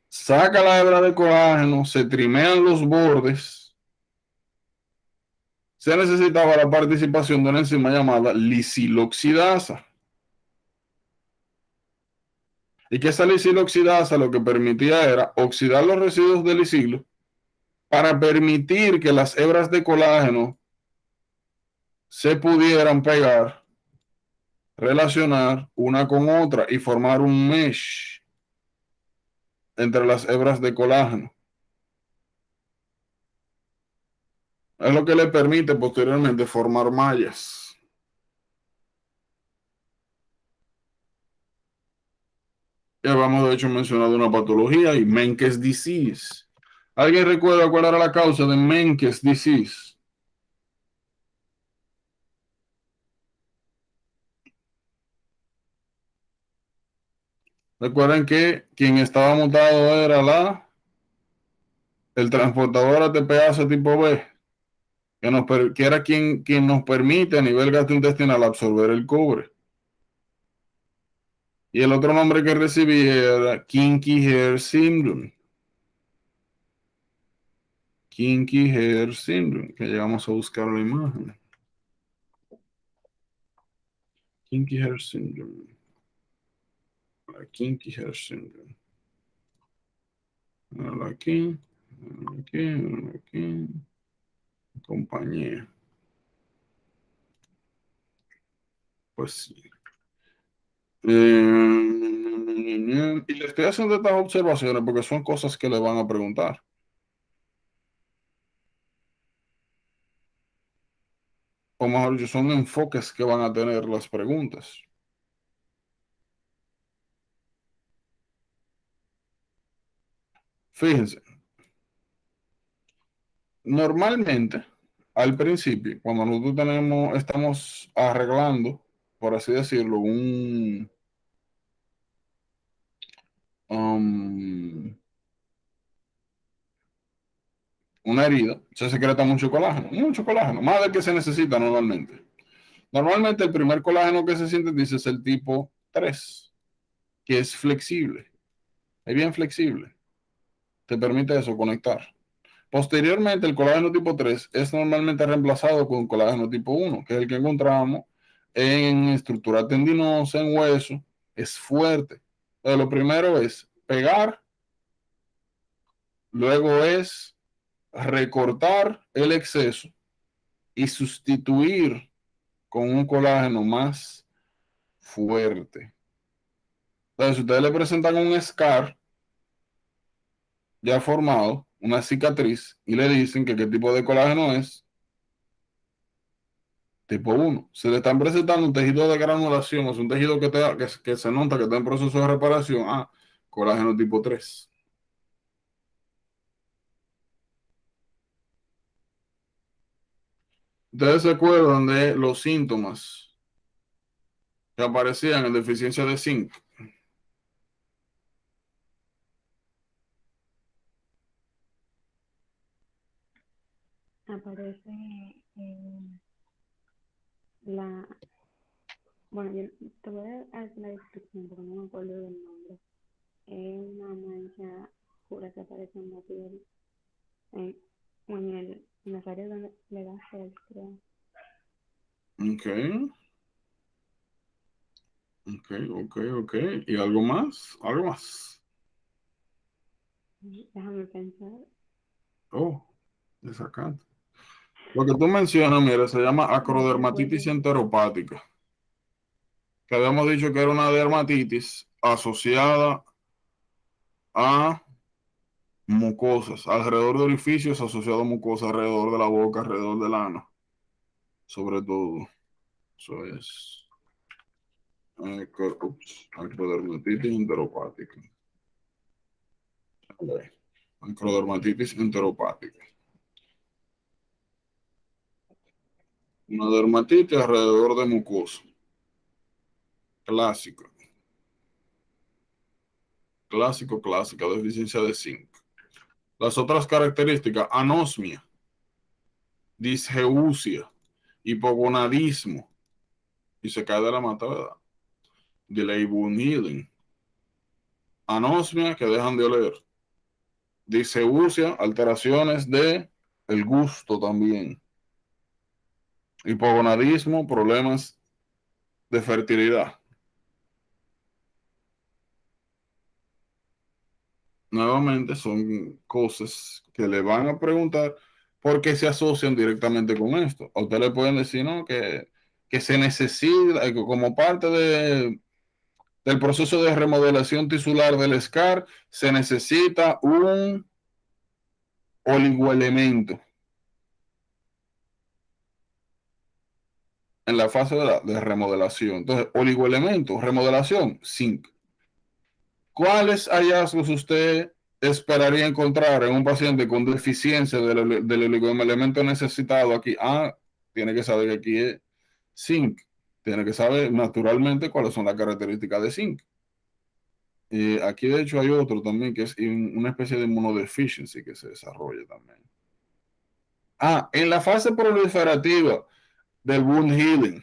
saca la hebra de colágeno, se trimean los bordes, se necesitaba la participación de una enzima llamada lisiloxidasa. Y que esa lisiloxidasa lo que permitía era oxidar los residuos de lisilo para permitir que las hebras de colágeno se pudieran pegar, relacionar una con otra y formar un mesh entre las hebras de colágeno. Es lo que le permite posteriormente formar mallas. Ya habíamos de hecho mencionado una patología y Menkes disease. ¿Alguien recuerda cuál era la causa de Menkes disease? Recuerden que quien estaba mutado era el transportador ATPase tipo B, que era quien nos permite a nivel gastrointestinal absorber el cobre. Y el otro nombre que recibí era Kinky Hair Syndrome. Kinky Hair Syndrome, que llegamos a buscar la imagen. Kinky Hair Syndrome. Kinky Hair Syndrome. Aquí, aquí, compañía. Pues sí. Y le estoy haciendo estas observaciones porque son cosas que le van a preguntar. o mejor dicho, son enfoques que van a tener las preguntas. Fíjense, normalmente, al principio, cuando nosotros estamos arreglando, por así decirlo, um, una herida, se secreta mucho colágeno, más del que se necesita normalmente. Normalmente el primer colágeno que se sintetiza es el tipo 3, que es flexible, es bien flexible, te permite eso, conectar. Posteriormente, el colágeno tipo 3 es normalmente reemplazado con colágeno tipo 1, que es el que encontramos en estructura tendinosa, en hueso, es fuerte. Entonces, lo primero es pegar, luego es recortar el exceso y sustituir con un colágeno más fuerte. Entonces, si ustedes le presentan un scar ya formado, una cicatriz, y le dicen que qué tipo de colágeno es, tipo 1. Si le están presentando un tejido de granulación, o sea, un tejido que se nota que está en proceso de reparación, colágeno tipo 3. Ustedes se acuerdan de los síntomas que aparecían en deficiencia de zinc. Aparece la... Bueno, yo te voy a dar la descripción porque no me acuerdo del nombre. Es una mancha oscura que aparece en la piel, o en las áreas donde le da sed, creo. Ok, ok. ¿Y algo más? ¿Algo más? Déjame pensar. Oh, desacato. Lo que tú mencionas, mira, se llama No acrodermatitis recuerdo. enteropática, que habíamos dicho que era una dermatitis asociada a mucosas, alrededor de orificios asociados a mucosas, alrededor de la boca, alrededor del ano, sobre todo. Eso es acrodermatitis enteropática. Okay. Acrodermatitis enteropática. Una dermatitis alrededor de mucosa. Clásico. Clásica, deficiencia de zinc. Las otras características, anosmia, disgeusia, hipogonadismo, y se cae de la mata, ¿verdad? Delay wound healing. Anosmia, que dejan de oler. Disgeusia, alteraciones de el gusto también. Hipogonadismo, problemas de fertilidad. Nuevamente son cosas que le van a preguntar porque se asocian directamente con esto. A usted le pueden decir, ¿no? Que se necesita, como parte del proceso de remodelación tisular del SCAR, se necesita un oligoelemento en la fase de remodelación. Entonces, oligoelemento, remodelación, zinc. ¿Cuáles hallazgos usted esperaría encontrar en un paciente con deficiencia del oligoelemento necesitado aquí? Tiene que saber que aquí es zinc. Tiene que saber naturalmente cuáles son las características de zinc. Aquí de hecho hay otro también que es una especie de inmunodeficiency que se desarrolla también. En la fase proliferativa del wound healing,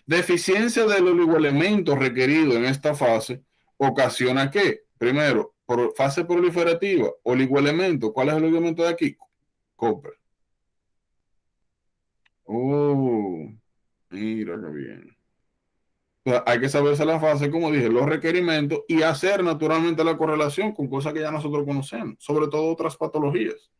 deficiencia del oligoelemento requerido en esta fase ocasiona que, primero, por fase proliferativa, oligoelemento, ¿cuál es el oligoelemento de aquí? Copper. Mira qué bien. O sea, hay que saberse la fase, como dije, los requerimientos y hacer naturalmente la correlación con cosas que ya nosotros conocemos, sobre todo otras patologías.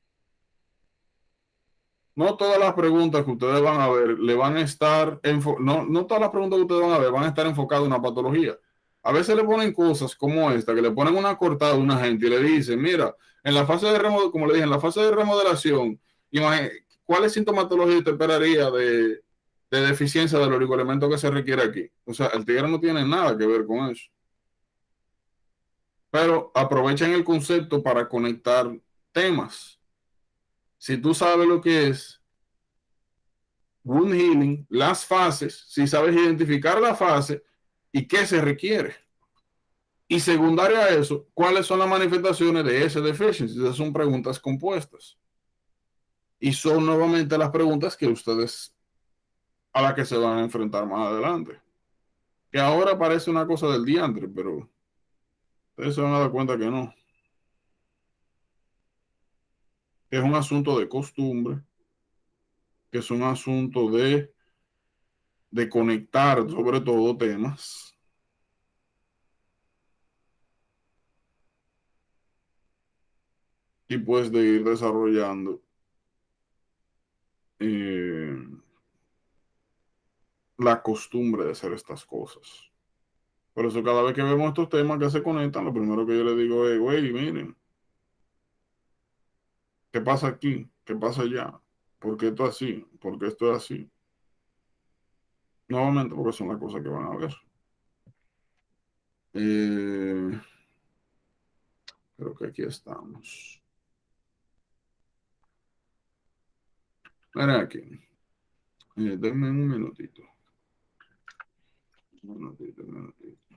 No todas las preguntas que ustedes van a ver le van a estar, no todas las preguntas que ustedes van a ver van a estar enfocadas en una patología. A veces le ponen cosas como esta, que le ponen una cortada a una gente y le dicen, mira, en la fase de remodelación, como le dije, en la fase de remodelación, ¿cuál es sintomatología te esperaría de deficiencia del oligoelemento que se requiere aquí. O sea, el tigre no tiene nada que ver con eso. Pero aprovechan el concepto para conectar temas. Si tú sabes lo que es wound healing, las fases, si sabes identificar la fase y qué se requiere. Y secundaria a eso, ¿cuáles son las manifestaciones de ese deficiency? Esas son preguntas compuestas. Y son nuevamente las preguntas que ustedes a las que se van a enfrentar más adelante. Que ahora parece una cosa del diantre, pero ustedes se van a dar cuenta que no. Que es un asunto de costumbre, que es un asunto de conectar sobre todo temas. Y pues de ir desarrollando eh, la costumbre de hacer estas cosas. Por eso cada vez que vemos estos temas que se conectan, lo primero que yo le digo es, güey, miren, ¿qué pasa aquí? ¿Qué pasa allá? ¿Por qué esto es así? ¿Por qué esto es así? Nuevamente, porque son las cosas que van a ver. Eh, Creo que aquí estamos. Mira aquí. Denme un minutito. Un minutito, un minutito.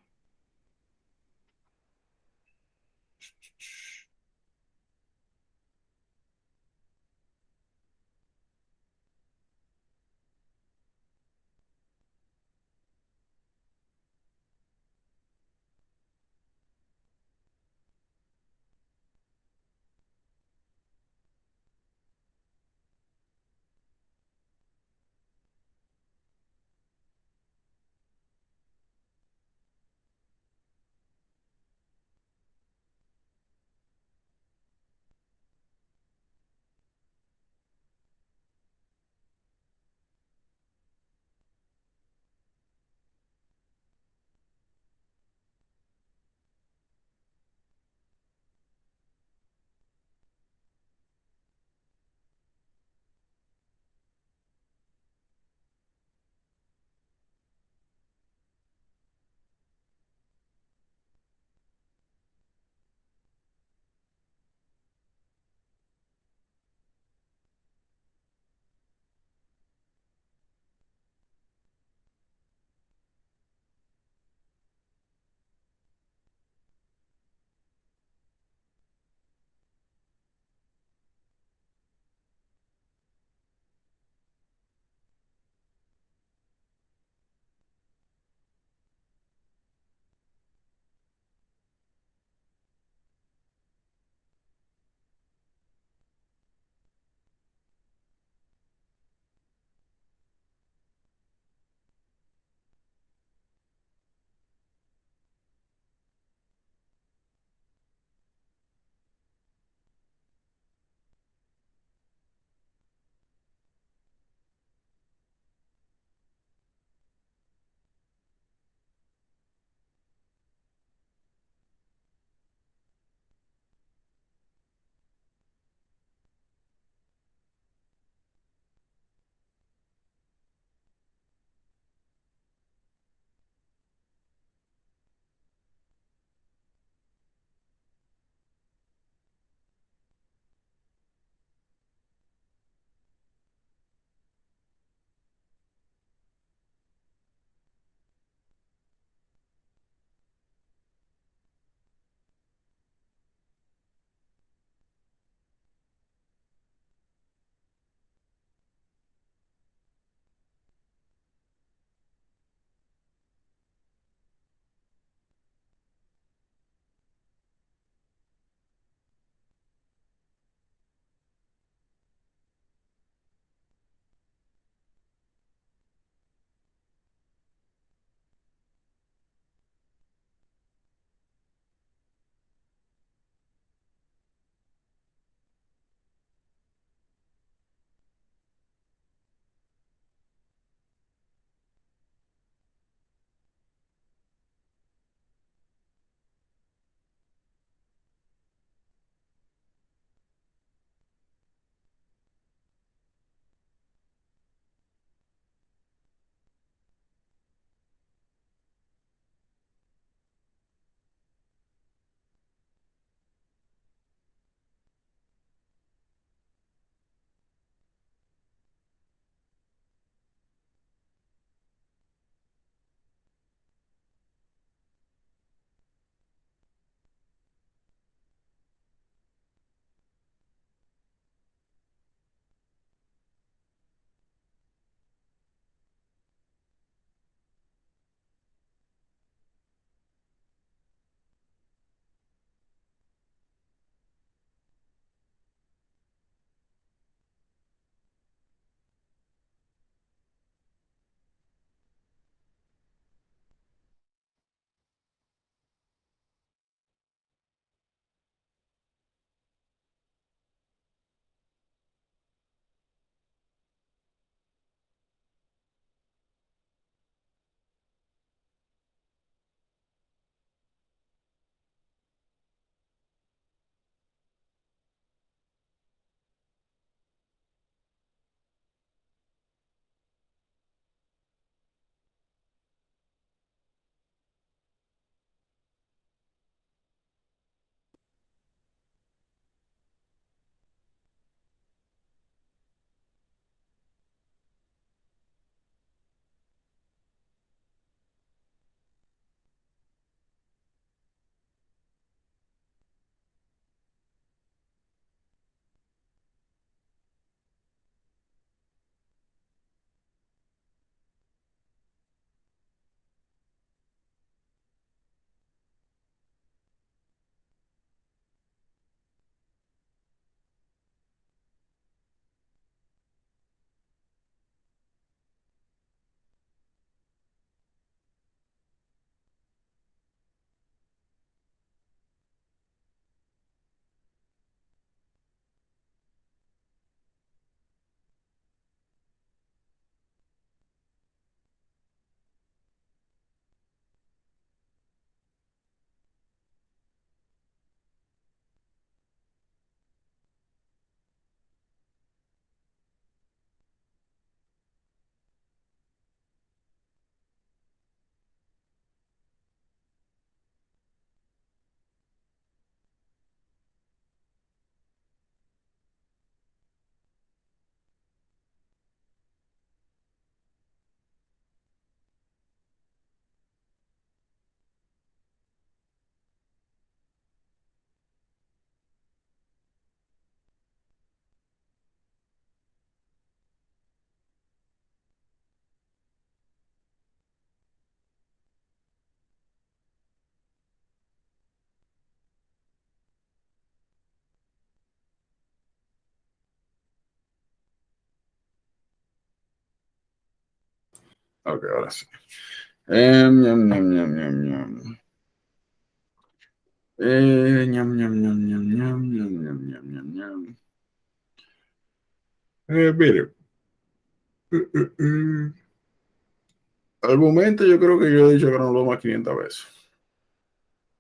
Ok, ahora sí. Ñam, ñam, ñam, ñam, ñam. Ñam, ñam, ñam, ñam, ñam, ñam, ñam, ñam, ñam, ñam. Mire. Al momento yo creo que yo he dicho granuloma 500 veces.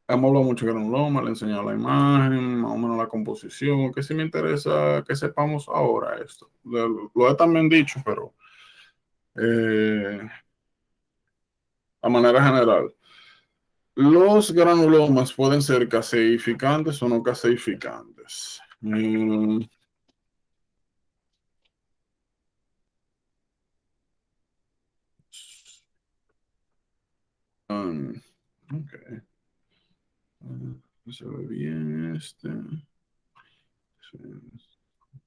Hemos hablado mucho de granuloma, le he enseñado la imagen, más o menos la composición, que sí me interesa que sepamos ahora esto. Lo he también dicho, pero a manera general. Los granulomas pueden ser caseificantes o no caseificantes. Ok. Se ve bien este.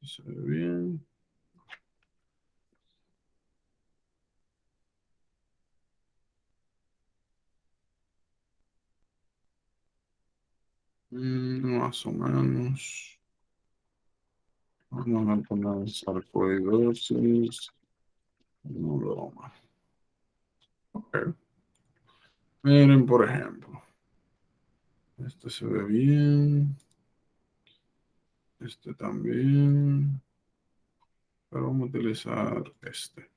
Se ve bien. Más o menos. Vamos a poner sarcoidosis. Granuloma. Ok. Miren, por ejemplo. Este se ve bien. Este también. Pero vamos a utilizar este.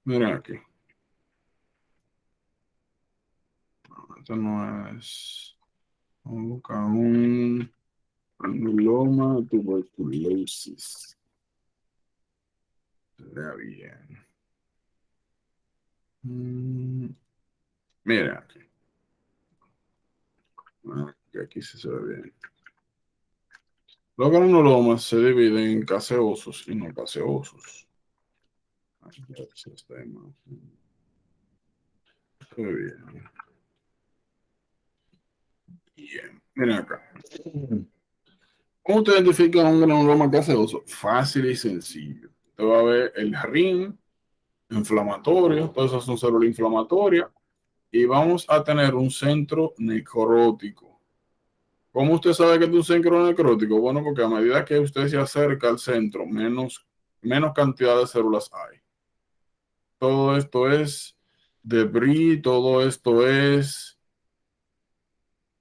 Miren aquí. Este no es. Vamos a buscar un granuloma tuberculosis. Se vea bien. Miren aquí. Aquí sí se ve bien. Los granulomas se dividen en caseosos y no caseosos. Aquí está imagen. Se ve bien. Bien. Miren acá. ¿Cómo usted identifica un granuloma gaseoso? Fácil y sencillo. Usted va a ver el ring inflamatorio, todas esas son células inflamatorias, y vamos a tener un centro necrótico. ¿Cómo usted sabe que es un centro necrótico? Bueno, porque a medida que usted se acerca al centro, menos cantidad de células hay. Todo esto es debris, todo esto es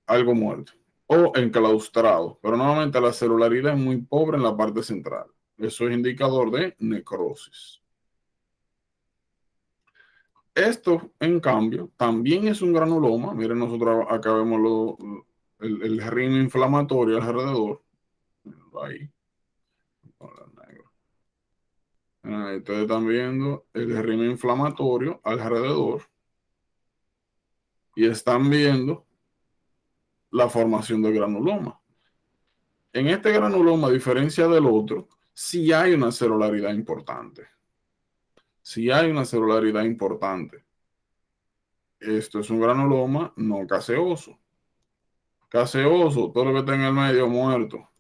algo muerto o enclaustrado, pero normalmente la celularidad es muy pobre en la parte central. Eso es indicador de necrosis. Esto, en cambio, también es un granuloma. Miren, nosotros acá vemos el ring inflamatorio alrededor. Ahí. Ahí ustedes están viendo el ring inflamatorio alrededor y están viendo la formación del granuloma. En este granuloma, a diferencia del otro, sí hay una celularidad importante. Sí hay una celularidad importante. Esto es un granuloma no caseoso. Caseoso, todo lo que está en el medio muerto.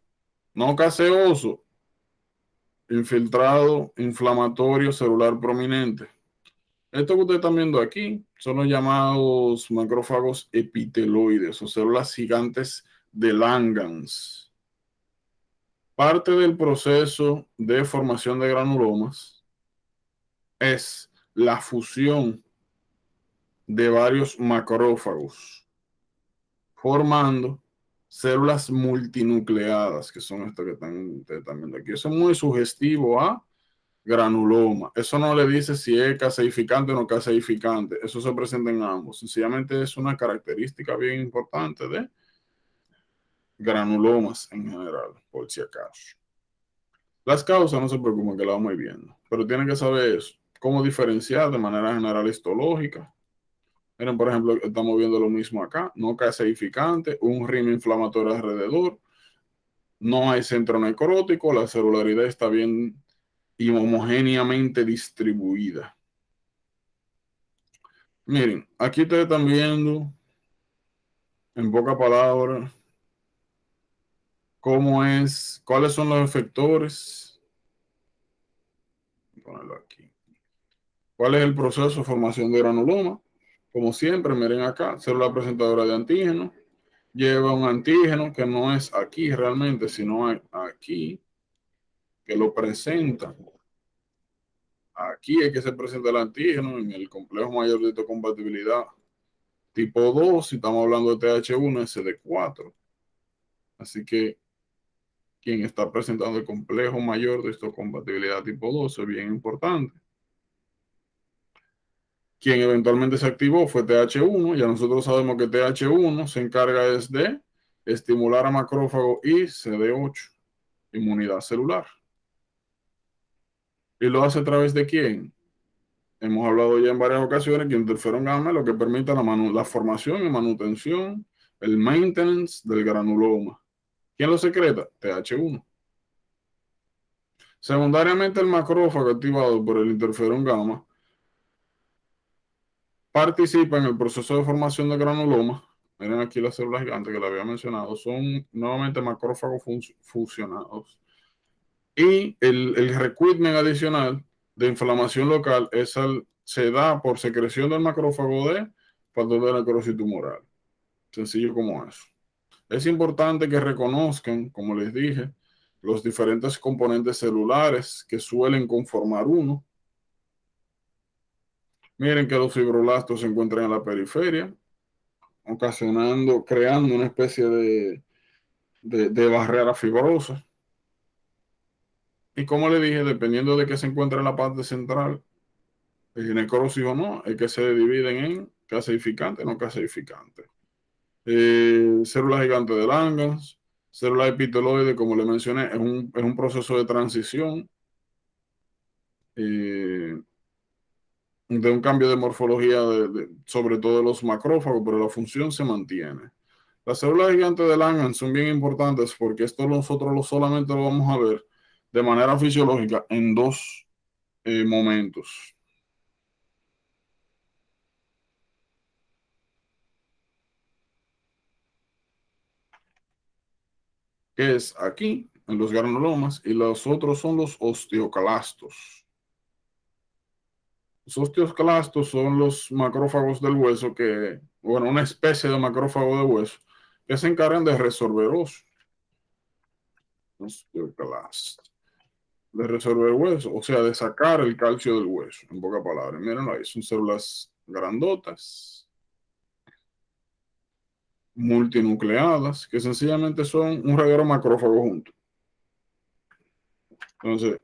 No caseoso, infiltrado, inflamatorio, celular prominente. Esto que ustedes están viendo aquí son los llamados macrófagos epiteloides o células gigantes de Langerhans. Parte del proceso de formación de granulomas es la fusión de varios macrófagos, formando células multinucleadas, que son estas que están viendo aquí. Eso es muy sugestivo a granuloma. Eso no le dice si es caseificante o no caseificante. Eso se presenta en ambos. Sencillamente es una característica bien importante de granulomas en general, por si acaso. Las causas no se preocupen que la vamos a ir viendo, pero tienen que saber eso. Cómo diferenciar de manera general histológica. Miren, por ejemplo, estamos viendo lo mismo acá. No caseificante, un rim inflamatorio alrededor. No hay centro necrótico, la celularidad está bien y homogéneamente distribuida. Miren, aquí ustedes están viendo, en pocas palabras, cuáles son los efectores. Voy a ponerlo aquí. ¿Cuál es el proceso de formación de granuloma? Como siempre, miren acá, célula presentadora de antígeno. Lleva un antígeno que no es aquí realmente, sino aquí, que lo presenta. Aquí es que se presenta el antígeno en el complejo mayor de histocompatibilidad tipo 2, si estamos hablando de TH1, SD4. Así que quien está presentando el complejo mayor de histocompatibilidad tipo 2 es bien importante. Quien eventualmente se activó fue TH1. Ya nosotros sabemos que TH1 se encarga de estimular a macrófago y CD8, inmunidad celular. ¿Y lo hace a través de quién? Hemos hablado ya en varias ocasiones que interferón gamma es lo que permite la formación y manutención, el maintenance del granuloma. ¿Quién lo secreta? TH1. Secundariamente, el macrófago activado por el interferón gamma participa en el proceso de formación de granuloma. Miren aquí las células gigantes que le había mencionado. Son nuevamente macrófagos fusionados. Y el recruitment adicional de inflamación local se da por secreción del macrófago de factor de necrosis tumoral. Sencillo como eso. Es importante que reconozcan, como les dije, los diferentes componentes celulares que suelen conformar uno. Miren que los fibroblastos se encuentran en la periferia, creando una especie de barrera fibrosa. Y como le dije, dependiendo de qué se encuentra en la parte central, necrosis o no, es que se dividen en caseificante y no caseificante. Células gigantes de Langhans, células epiteloides, como le mencioné, es un proceso de transición de un cambio de morfología, sobre todo de los macrófagos, pero la función se mantiene. Las células gigantes de Langhans son bien importantes porque esto nosotros solamente lo vamos a ver de manera fisiológica en dos momentos. Que es aquí, en los granulomas, y los otros son los osteoclastos. Los osteoclastos son los macrófagos del hueso una especie de macrófago de hueso que se encargan de resolver oso. Osteoclastos. De resolver hueso, o sea, de sacar el calcio del hueso, en pocas palabras. Mírenlo ahí, son células grandotas, multinucleadas, que sencillamente son un reguero macrófago junto. Entonces,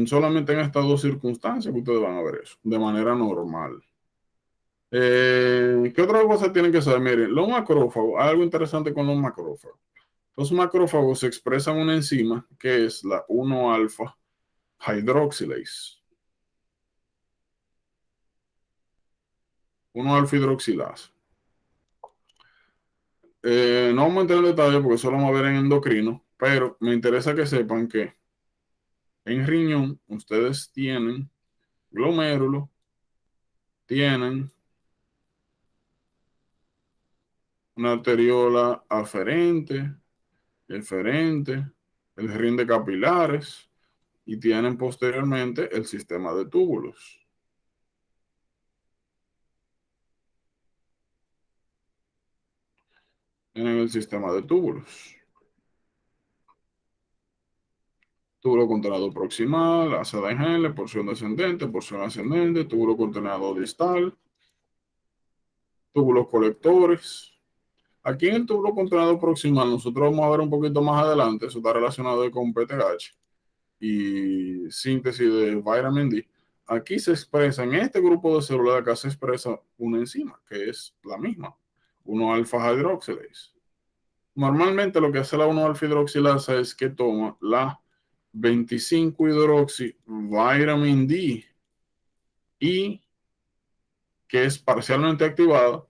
solamente en estas dos circunstancias que ustedes van a ver eso, de manera normal. ¿Qué otra cosa tienen que saber? Miren, los macrófagos, hay algo interesante con los macrófagos. Los macrófagos expresan una enzima que es la 1-alfa hydroxylase. 1-alfa hidroxilasa. No vamos a entrar en detalle porque eso lo vamos a ver en endocrino, pero me interesa que sepan que en riñón ustedes tienen glomérulo, tienen una arteriola aferente, eferente, el rin de capilares y tienen posteriormente el sistema de túbulos. Tienen el sistema de túbulos. Túbulo contenedor proximal, asa de Henle, porción descendente, porción ascendente, túbulo contenedor distal, túbulos colectores. Aquí en el túbulo contenedor proximal, nosotros vamos a ver un poquito más adelante, eso está relacionado con PTH y síntesis de vitamin D. Aquí se expresa, en este grupo de células de acá se expresa una enzima, que es la misma, 1-alfa hydroxylase. Normalmente lo que hace la 1-alfa hidroxilasa es que toma la 25-hidroxi vitamin D y que es parcialmente activada.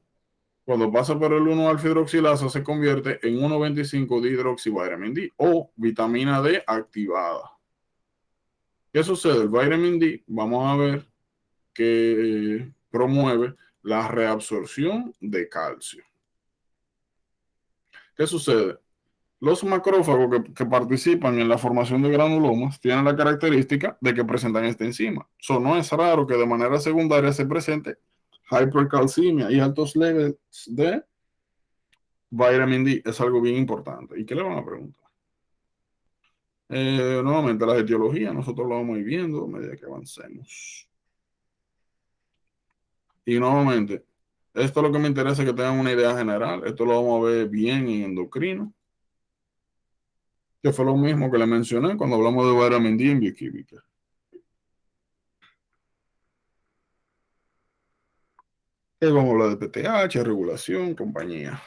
Cuando pasa por el 1-alfa hidroxilasa se convierte en 1,25-dihidroxivitamin D o vitamina D activada. ¿Qué sucede? El vitamin D, vamos a ver que promueve la reabsorción de calcio. ¿Qué sucede? Los macrófagos que participan en la formación de granulomas tienen la característica de que presentan esta enzima. So, no es raro que de manera secundaria se presente hipercalcemia y altos levels de vitamin D. Es algo bien importante. ¿Y qué le van a preguntar? Nuevamente, las etiologías nosotros lo vamos a ir viendo a medida que avancemos. Y nuevamente, esto es lo que me interesa que tengan una idea general. Esto lo vamos a ver bien en endocrino, que fue lo mismo que le mencioné cuando hablamos de vitamin D en bioquímica. Vamos a hablar de PTH, regulación, compañía,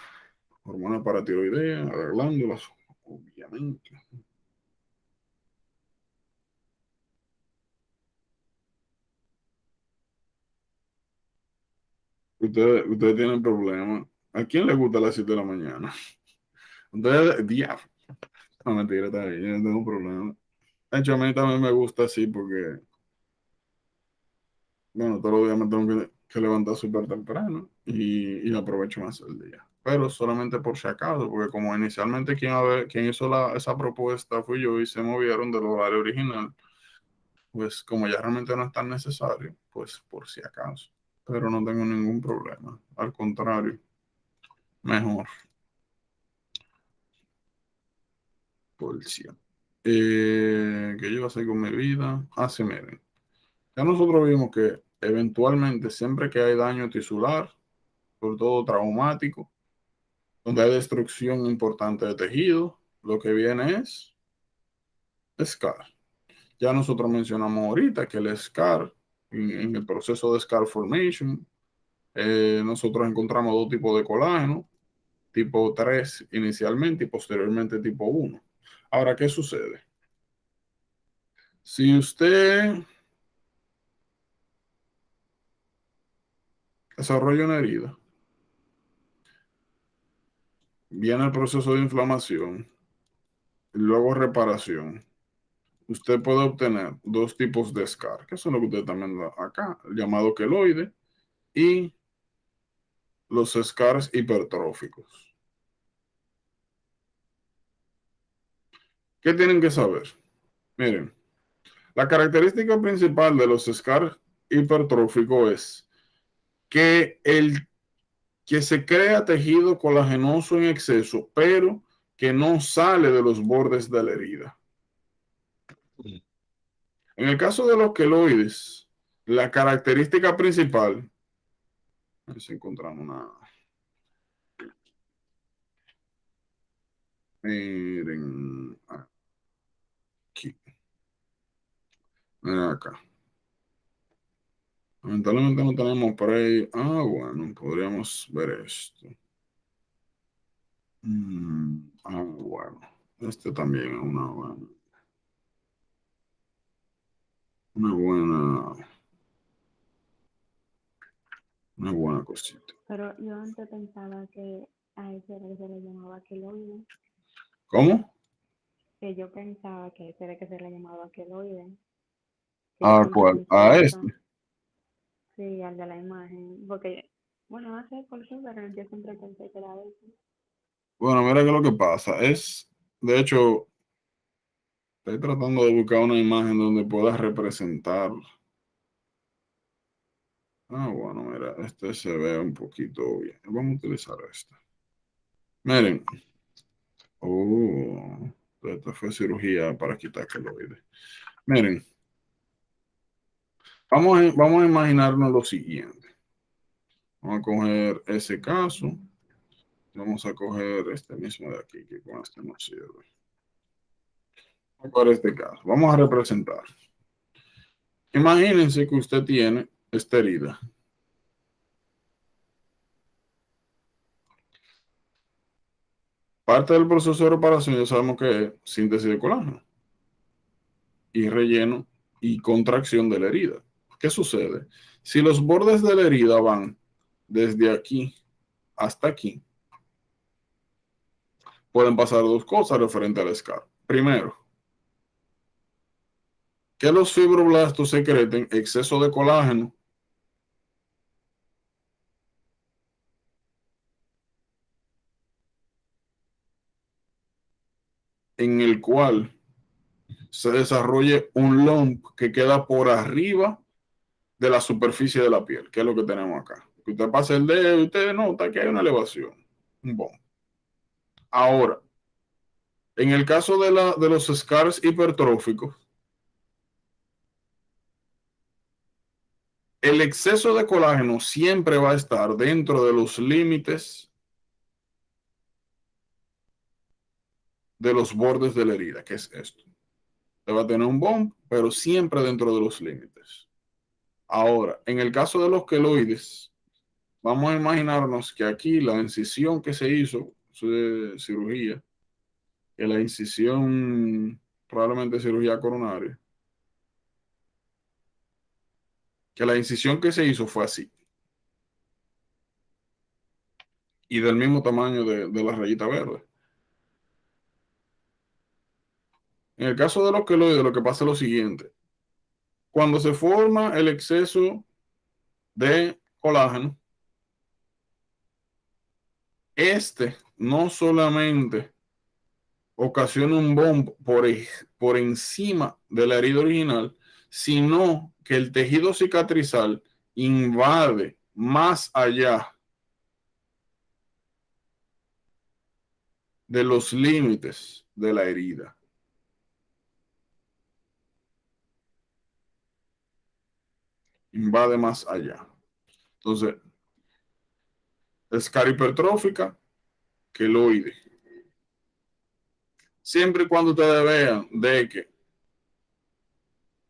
hormonas paratiroideas, glándulas, obviamente. Ustedes tienen problemas. ¿A quién le gusta a las 7 de la mañana? Ustedes, diablo. No, mentira, está bien, yo no tengo problema. De hecho, a mí también me gusta así porque, bueno, todos los días me tengo que levantar súper temprano y aprovecho más el día. Pero solamente por si acaso, porque como inicialmente quien hizo esa propuesta fui yo y se movieron del horario original, pues como ya realmente no es tan necesario, pues por si acaso. Pero no tengo ningún problema. Al contrario, mejor. Por cierto. ¿Qué yo voy a hacer con mi vida? Así miren. Ya nosotros vimos que eventualmente siempre que hay daño tisular, sobre todo traumático, donde hay destrucción importante de tejido, lo que viene es scar. Ya nosotros mencionamos ahorita que el scar, en el proceso de scar formation, nosotros encontramos dos tipos de colágeno, tipo 3 inicialmente y posteriormente tipo 1. Ahora, ¿qué sucede? Si usted desarrolla una herida, viene el proceso de inflamación, y luego reparación, usted puede obtener dos tipos de scar, que son lo que usted también da acá, el llamado queloide y los scars hipertróficos. ¿Qué tienen que saber? Miren, la característica principal de los scars hipertróficos es que se crea tejido colagenoso en exceso, pero que no sale de los bordes de la herida. En el caso de los queloides, la característica principal, a ver si encontramos una. Miren, aquí, miren acá. Lamentablemente no tenemos por ahí. Bueno, podríamos ver esto. Bueno. Este también es una buena cosita. Pero yo antes pensaba que a ese era que se le llamaba queloide. ¿Cómo? Que yo pensaba que ese era que se le llamaba queloide. Que yo siempre ¿Cuál? pensé Este. eso. Sí, al de la imagen. Porque, bueno, no sé por qué, pero yo siempre pensé que era eso. Bueno, mira que lo que pasa es, de hecho, estoy tratando de buscar una imagen donde pueda representar. Bueno, mira, este se ve un poquito bien. Vamos a utilizar este. Miren. Esta fue cirugía para quitar queloides. Miren, vamos a imaginarnos lo siguiente. Vamos a coger ese caso. Vamos a coger este mismo de aquí, que con este no sirve. Vamos a coger este caso. Vamos a representar. Imagínense que usted tiene esta herida. Parte del proceso de reparación ya sabemos que es síntesis de colágeno y relleno y contracción de la herida. ¿Qué sucede? Si los bordes de la herida van desde aquí hasta aquí, pueden pasar dos cosas referente al scar. Primero, que los fibroblastos secreten exceso de colágeno en el cual se desarrolle un lump que queda por arriba de la superficie de la piel, que es lo que tenemos acá. Que usted pasa el dedo y usted nota que hay una elevación, un bump. Ahora, En el caso de los scars hipertróficos, el exceso de colágeno siempre va a estar dentro de los límites de los bordes de la herida, que es esto. Te va a tener un bump, pero siempre dentro de los límites. Ahora, en el caso de los queloides, vamos a imaginarnos que aquí la incisión que se hizo, de cirugía, que la incisión, probablemente cirugía coronaria, que la incisión que se hizo fue así. Y del mismo tamaño de la rayita verde. En el caso de los queloides, lo que pasa es lo siguiente. Cuando se forma el exceso de colágeno, este no solamente ocasiona un bump por encima de la herida original, sino que el tejido cicatrizal invade más allá de los límites de la herida. Invade más allá. Entonces, escara hipertrófica, queloide. Siempre y cuando ustedes vean de que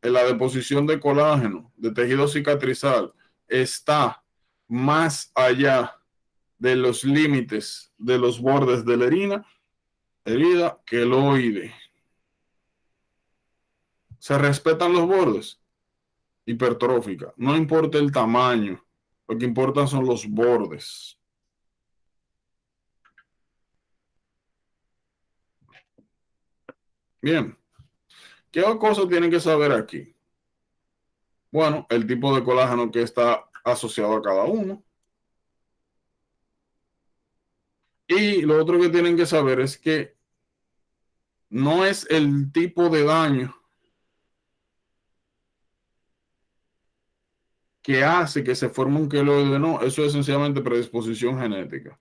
en la deposición de colágeno, de tejido cicatrizal, está más allá de los límites de los bordes de la herida queloide. Se respetan los bordes, hipertrófica. No importa el tamaño, lo que importa son los bordes. Bien, ¿qué cosas tienen que saber aquí? Bueno, el tipo de colágeno que está asociado a cada uno. Y lo otro que tienen que saber es que no es el tipo de daño que hace que se forme un queloide, no, eso es sencillamente predisposición genética.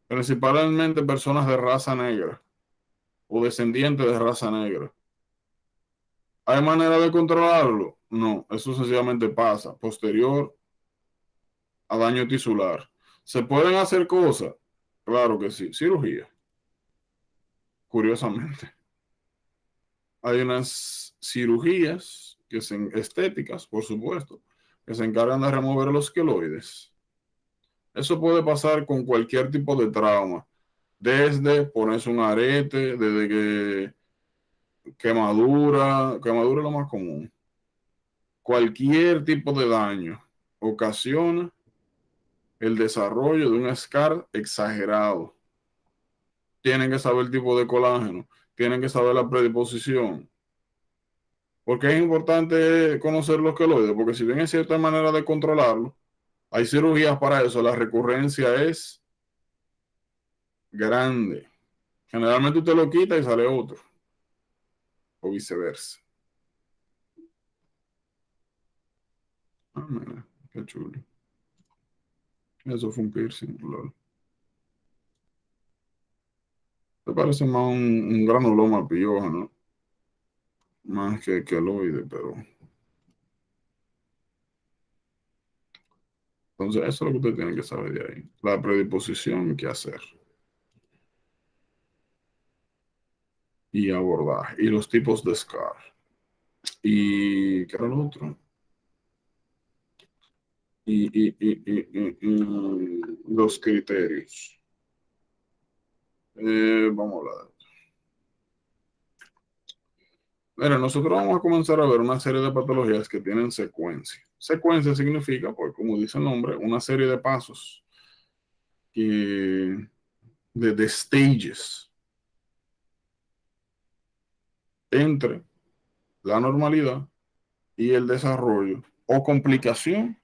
Principalmente personas de raza negra o descendientes de raza negra. ¿Hay manera de controlarlo? No, eso sencillamente pasa posterior a daño tisular. ¿Se pueden hacer cosas? Claro que sí, cirugía, curiosamente. Hay unas cirugías que son estéticas, por supuesto, que se encargan de remover los queloides. Eso puede pasar con cualquier tipo de trauma, desde ponerse un arete, desde que quemadura es lo más común. Cualquier tipo de daño ocasiona el desarrollo de un scar exagerado. Tienen que saber el tipo de colágeno, tienen que saber la predisposición. ¿Por qué es importante conocer los queloides? Porque si bien hay cierta manera de controlarlo, hay cirugías para eso. La recurrencia es grande. Generalmente usted lo quita y sale otro. O viceversa. Ah, mira, qué chulo. Eso fue un piercing, lol. Te parece más un granuloma pioja, ¿no? Más que queloide, pero... Entonces, eso es lo que usted tiene que saber de ahí. La predisposición, qué hacer. Y abordaje. Y los tipos de scar. Y, ¿qué era lo otro? Y los criterios. Vamos a hablar. Mira, nosotros vamos a comenzar a ver una serie de patologías que tienen secuencia. Secuencia significa, pues, como dice el nombre, una serie de pasos de stages entre la normalidad y el desarrollo o complicación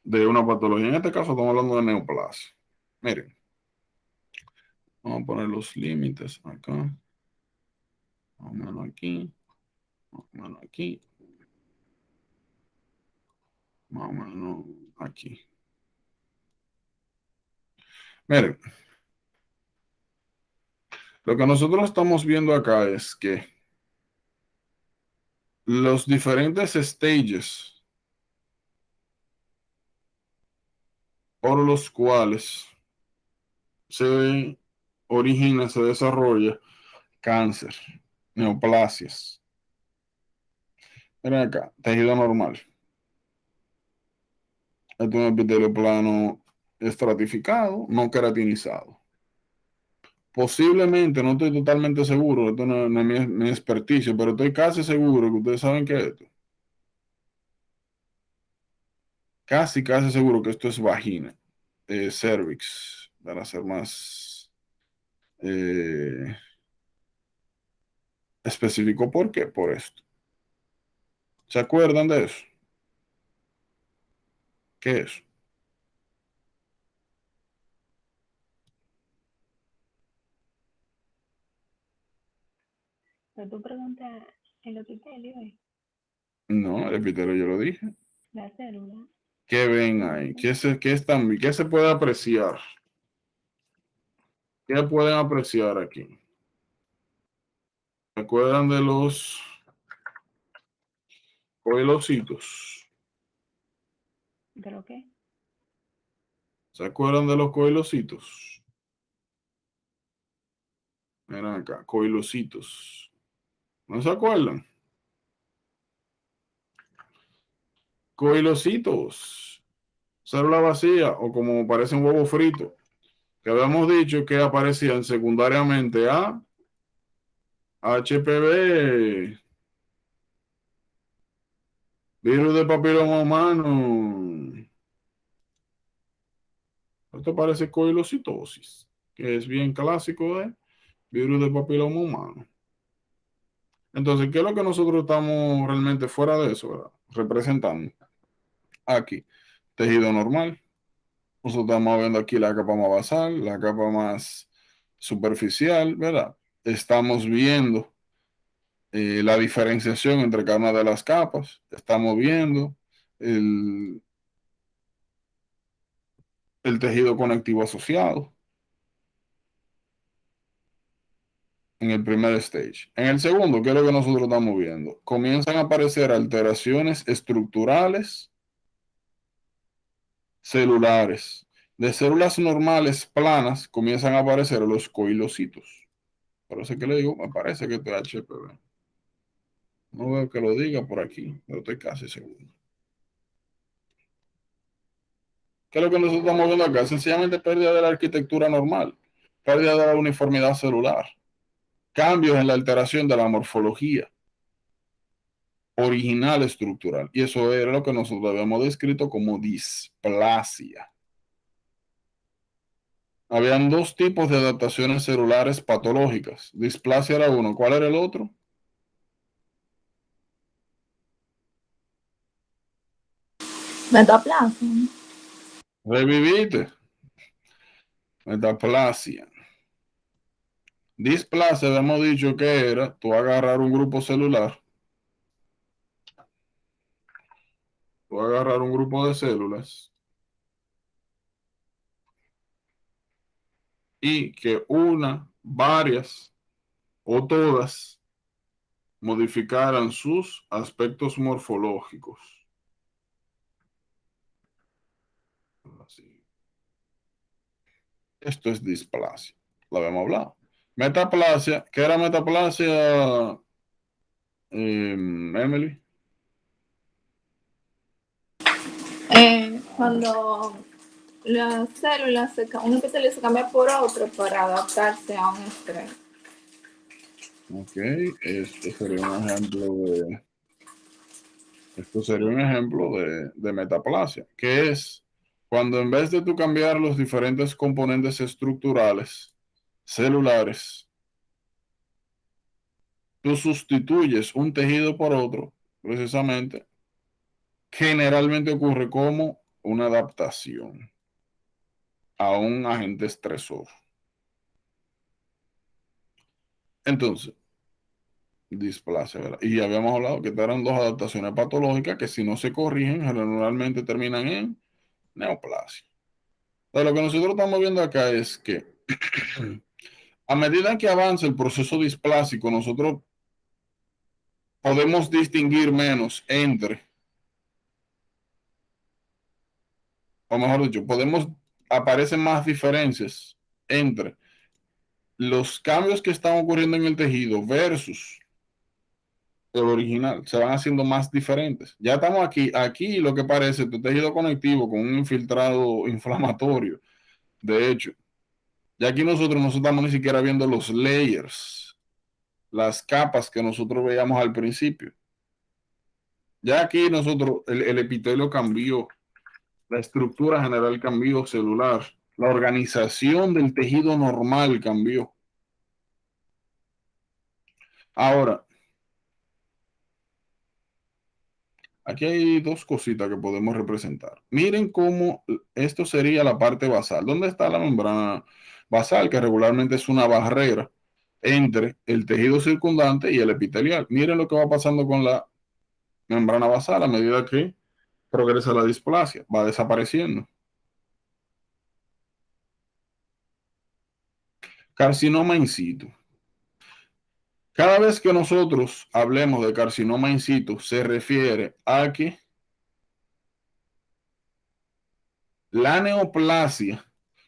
de una patología. En este caso estamos hablando de neoplasia. Miren, vamos a poner los límites acá, más o menos aquí, más o menos aquí, más o menos aquí. Miren, Lo que nosotros estamos viendo acá es que los diferentes stages por los cuales se origina, se desarrolla cáncer, neoplasias. Miren acá, tejido normal. Este es un epitelio plano estratificado, no queratinizado. Posiblemente, no estoy totalmente seguro, esto no es mi experticio, pero estoy casi seguro que ustedes saben qué es esto. Casi seguro que esto es vagina, cervix, para ser más específico. ¿Por qué? Por esto. ¿Se acuerdan de eso? ¿Qué es? Pero tú preguntas el epitelio, No, el epitelio yo lo dije. la célula. ¿Qué ven ahí? ¿Qué se puede apreciar? ¿Qué pueden apreciar aquí? ¿Se acuerdan de los coilocitos? ¿De lo qué? ¿Se acuerdan de los coilocitos? Miren acá, coilocitos. ¿No se acuerdan? Coilocitos. Célula vacía o como parece un huevo frito, que habíamos dicho que aparecían secundariamente a HPV, virus de papiloma humano. Esto parece coilocitosis, que es bien clásico de virus de papiloma humano. Entonces, ¿qué es lo que nosotros estamos realmente fuera de eso, ¿verdad? Representando aquí, tejido normal. Nosotros estamos viendo aquí la capa más basal, la capa más superficial, ¿verdad? Estamos viendo la diferenciación entre cada una de las capas. Estamos viendo el, el tejido conectivo asociado en el primer stage. En el segundo, ¿qué es lo que nosotros estamos viendo? Comienzan a aparecer alteraciones estructurales celulares. De células normales planas comienzan a aparecer los coilocitos. Por eso es que le digo, me parece que esto es HPV. No veo que lo diga por aquí, pero estoy casi seguro. ¿Qué es lo que nosotros estamos viendo acá? Sencillamente pérdida de la arquitectura normal, pérdida de la uniformidad celular, cambios en la alteración de la morfología original estructural. Y eso era lo que nosotros habíamos descrito como displasia. Habían dos tipos de adaptaciones celulares patológicas. Displasia era uno. ¿Cuál era el otro? Metaplasia. Revivite. Metaplasia. Displasia, habíamos dicho que era tú agarrar un grupo celular, tú agarrar un grupo de células y que una, varias o todas modificaran sus aspectos morfológicos. Así. Esto es displasia. Lo habíamos hablado. Metaplasia, ¿qué era metaplasia, Emily? Cuando las células, un epitelio se cambia por otro para adaptarse a un estrés. Ok, este sería un ejemplo de, esto sería un ejemplo de metaplasia, que es cuando en vez de tú cambiar los diferentes componentes estructurales, celulares, tú sustituyes un tejido por otro, precisamente, generalmente ocurre como una adaptación a un agente estresor. Entonces, displasia, ¿verdad? Y habíamos hablado que eran dos adaptaciones patológicas que si no se corrigen, generalmente terminan en neoplasia. Entonces, lo que nosotros estamos viendo acá es que A medida que avanza el proceso displásico, nosotros podemos distinguir menos entre, o mejor dicho, aparecen más diferencias entre los cambios que están ocurriendo en el tejido versus el original. Se van haciendo más diferentes. Ya estamos aquí lo que parece tu tejido conectivo con un infiltrado inflamatorio. De hecho, ya aquí nosotros no estamos ni siquiera viendo los layers, las capas que nosotros veíamos al principio. Ya aquí nosotros, el epitelio cambió, la estructura general cambió celular, la organización del tejido normal cambió. Ahora, aquí hay dos cositas que podemos representar. Miren cómo esto sería la parte basal. ¿Dónde está la membrana basal? Que regularmente es una barrera entre el tejido circundante y el epitelial. Miren lo que va pasando con la membrana basal a medida que progresa la displasia. Va desapareciendo. Carcinoma in situ. Cada vez que nosotros hablemos de carcinoma in situ, se refiere a que la neoplasia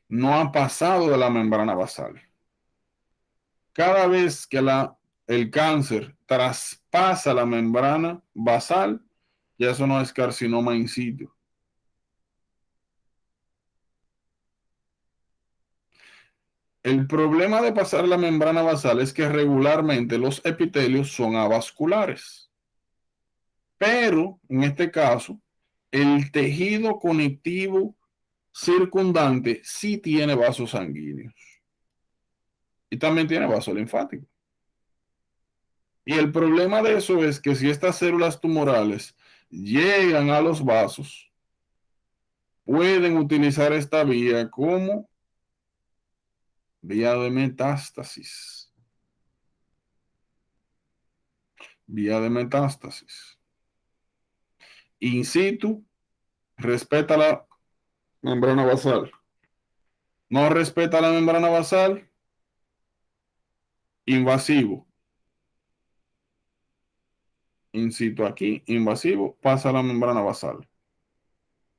no ha pasado de la membrana basal. Cada vez que el cáncer traspasa la membrana basal, ya eso no es carcinoma in situ. El problema de pasar la membrana basal es que regularmente los epitelios son avasculares. Pero, en este caso, el tejido conectivo circundante sí tiene vasos sanguíneos. Y también tiene vaso linfático. Y el problema de eso es que si estas células tumorales llegan a los vasos, pueden utilizar esta vía como vía de metástasis. Vía de metástasis. In situ, respeta la membrana basal. No respeta la membrana basal, invasivo. In situ aquí, invasivo, pasa la membrana basal.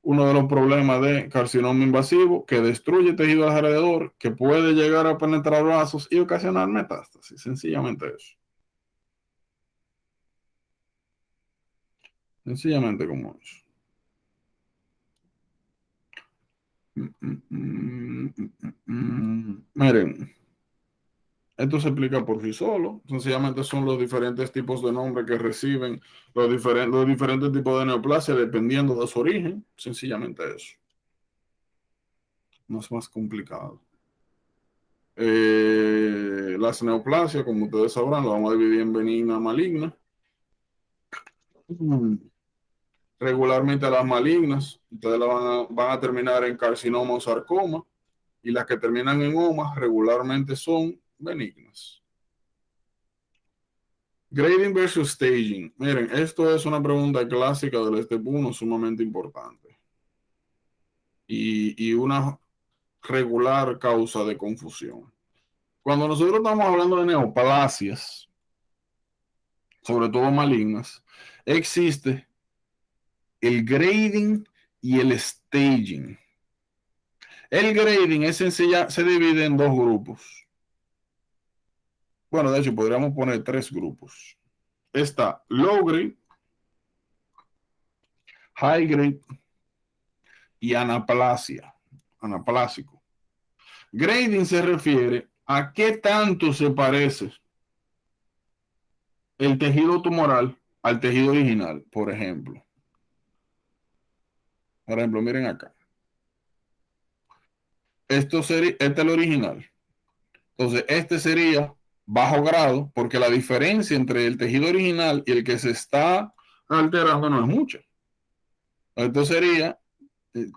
Uno de los problemas de carcinoma invasivo que destruye tejido alrededor, que puede llegar a penetrar vasos y ocasionar metástasis. Sencillamente eso. Sencillamente como eso. Miren, esto se explica por sí solo. Sencillamente son los diferentes tipos de nombre que reciben los diferentes tipos de neoplasia dependiendo de su origen. Sencillamente eso. No es más complicado. Las neoplasias, como ustedes sabrán, las vamos a dividir en benigna y maligna. Regularmente las malignas, ustedes van a terminar en carcinoma o sarcoma, y las que terminan en OMA regularmente son benignas. Grading versus staging. Miren, esto es una pregunta clásica del Step 1 sumamente importante. Y una regular causa de confusión. Cuando nosotros estamos hablando de neoplasias, sobre todo malignas, existe el grading y el staging. El grading es se divide en dos grupos. Bueno, de hecho, podríamos poner tres grupos. Está low grade, high grade y anaplásico. Grading se refiere a qué tanto se parece el tejido tumoral al tejido original, por ejemplo. Miren acá. Este es el original. Entonces, este sería bajo grado, porque la diferencia entre el tejido original y el que se está alterando no es mucha. Esto sería,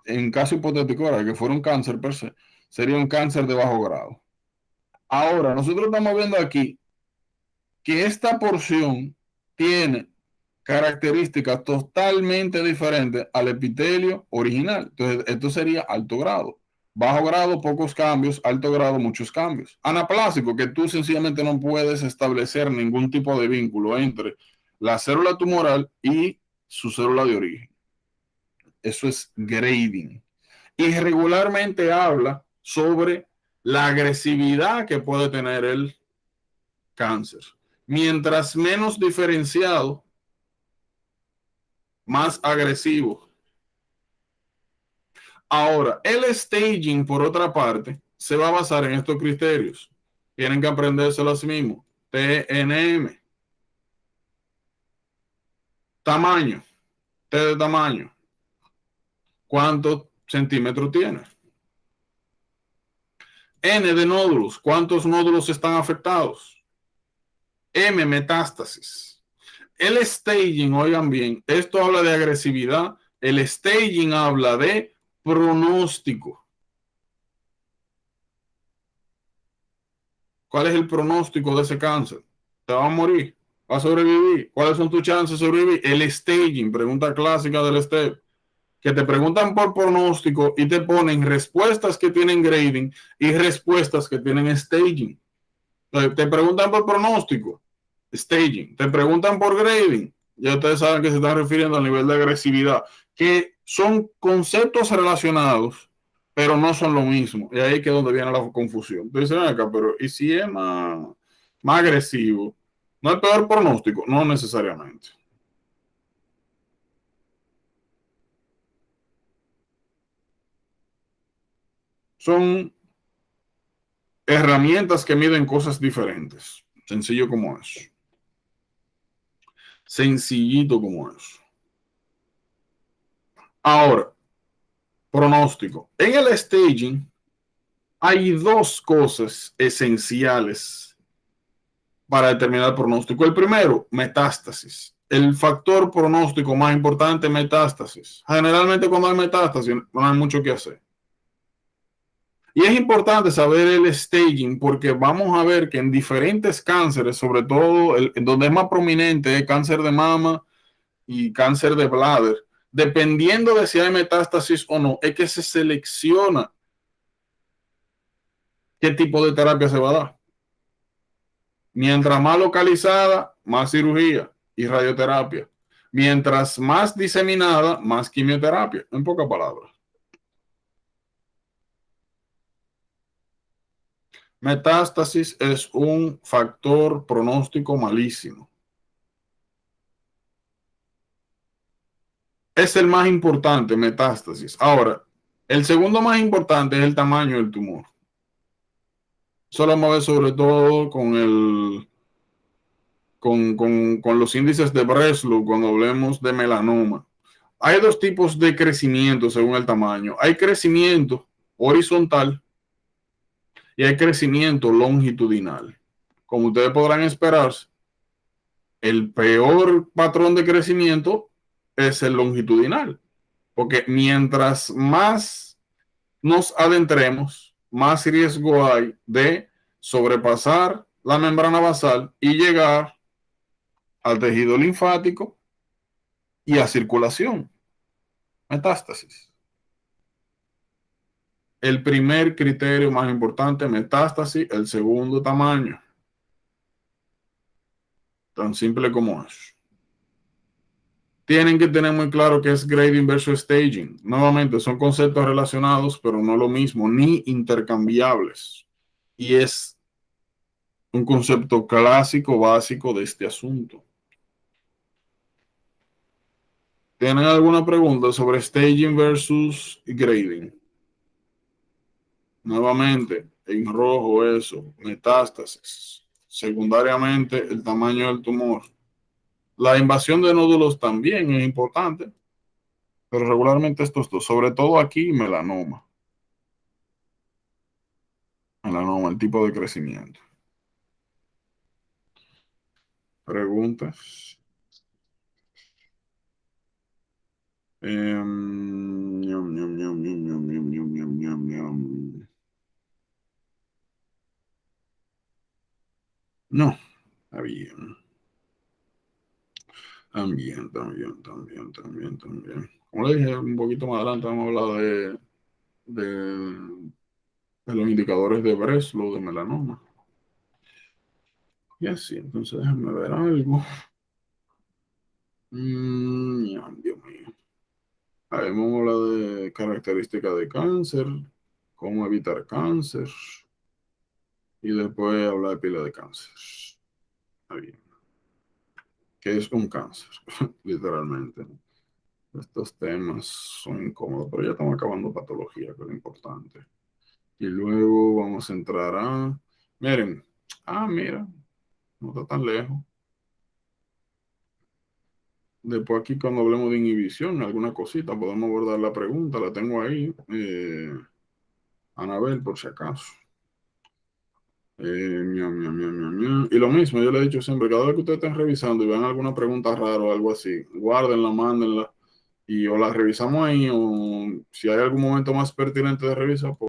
en caso hipotético, ahora que fuera un cáncer per se, sería un cáncer de bajo grado. Ahora, nosotros estamos viendo aquí que esta porción tiene características totalmente diferentes al epitelio original. Entonces, esto sería alto grado. Bajo grado, pocos cambios. Alto grado, muchos cambios. Anaplásico, que tú sencillamente no puedes establecer ningún tipo de vínculo entre la célula tumoral y su célula de origen. Eso es grading. Y regularmente habla sobre la agresividad que puede tener el cáncer. Mientras menos diferenciado, más agresivo. Ahora, el staging, por otra parte, se va a basar en estos criterios. Tienen que aprendérselo a sí mismos. TNM. Tamaño. T de tamaño. ¿Cuántos centímetros tiene? N de nódulos. ¿Cuántos nódulos están afectados? M, metástasis. El staging, oigan bien, esto habla de agresividad. El staging habla de pronóstico. ¿Cuál es el pronóstico de ese cáncer? ¿Te va a morir? ¿Va a sobrevivir? ¿Cuáles son tus chances de sobrevivir? El staging, pregunta clásica del STEP, que te preguntan por pronóstico y te ponen respuestas que tienen grading y respuestas que tienen staging. Entonces, te preguntan por pronóstico, staging. Te preguntan por grading, ya ustedes saben que se están refiriendo al nivel de agresividad, que son conceptos relacionados, pero no son lo mismo. Y ahí que es donde viene la confusión. Entonces, acá, pero ¿y si es más agresivo? ¿No es peor pronóstico? No necesariamente. Son herramientas que miden cosas diferentes. Sencillo como eso. Sencillito como eso. Ahora, pronóstico. En el staging hay dos cosas esenciales para determinar el pronóstico. El primero, metástasis. El factor pronóstico más importante es metástasis. Generalmente cuando hay metástasis no hay mucho que hacer. Y es importante saber el staging porque vamos a ver que en diferentes cánceres, sobre todo donde es más prominente es cáncer de mama y cáncer de bladder, dependiendo de si hay metástasis o no, es que se selecciona qué tipo de terapia se va a dar. Mientras más localizada, más cirugía y radioterapia. Mientras más diseminada, más quimioterapia, en pocas palabras. Metástasis es un factor pronóstico malísimo. Es el más importante, metástasis. Ahora, el segundo más importante es el tamaño del tumor. Eso lo vamos a ver sobre todo con los índices de Breslow cuando hablemos de melanoma. Hay dos tipos de crecimiento según el tamaño. Hay crecimiento horizontal y hay crecimiento longitudinal. Como ustedes podrán esperar, el peor patrón de crecimiento es el longitudinal, porque mientras más nos adentremos, más riesgo hay de sobrepasar la membrana basal y llegar al tejido linfático y a circulación. Metástasis. El primer criterio más importante, metástasis. El segundo, tamaño. Tan simple como eso. Tienen que tener muy claro qué es grading versus staging. Nuevamente, son conceptos relacionados, pero no lo mismo, ni intercambiables. Y es un concepto clásico, básico de este asunto. ¿Tienen alguna pregunta sobre staging versus grading? Nuevamente, en rojo eso, metástasis. Secundariamente, el tamaño del tumor. La invasión de nódulos también es importante, pero regularmente estos dos, sobre todo aquí, melanoma. Melanoma, el tipo de crecimiento. Preguntas. No, está bien. También. Como le dije un poquito más adelante, vamos a hablar de los indicadores de Breslow de melanoma. Y así, entonces déjame ver algo. Dios mío. Ahí vamos a hablar de características de cáncer, cómo evitar cáncer y después hablar de pila de cáncer. Está bien. ¿Qué es un cáncer? Literalmente. Estos temas son incómodos, pero ya estamos acabando patología, que es lo importante. Y luego vamos a entrar a... Miren. Mira. No está tan lejos. Después aquí cuando hablemos de inhibición, alguna cosita, podemos abordar la pregunta, la tengo ahí. Anabel, por si acaso. Y lo mismo, yo le he dicho siempre, cada vez que ustedes estén revisando y vean alguna pregunta rara o algo así, guárdenla, mándenla y o la revisamos ahí o si hay algún momento más pertinente de revisar, pues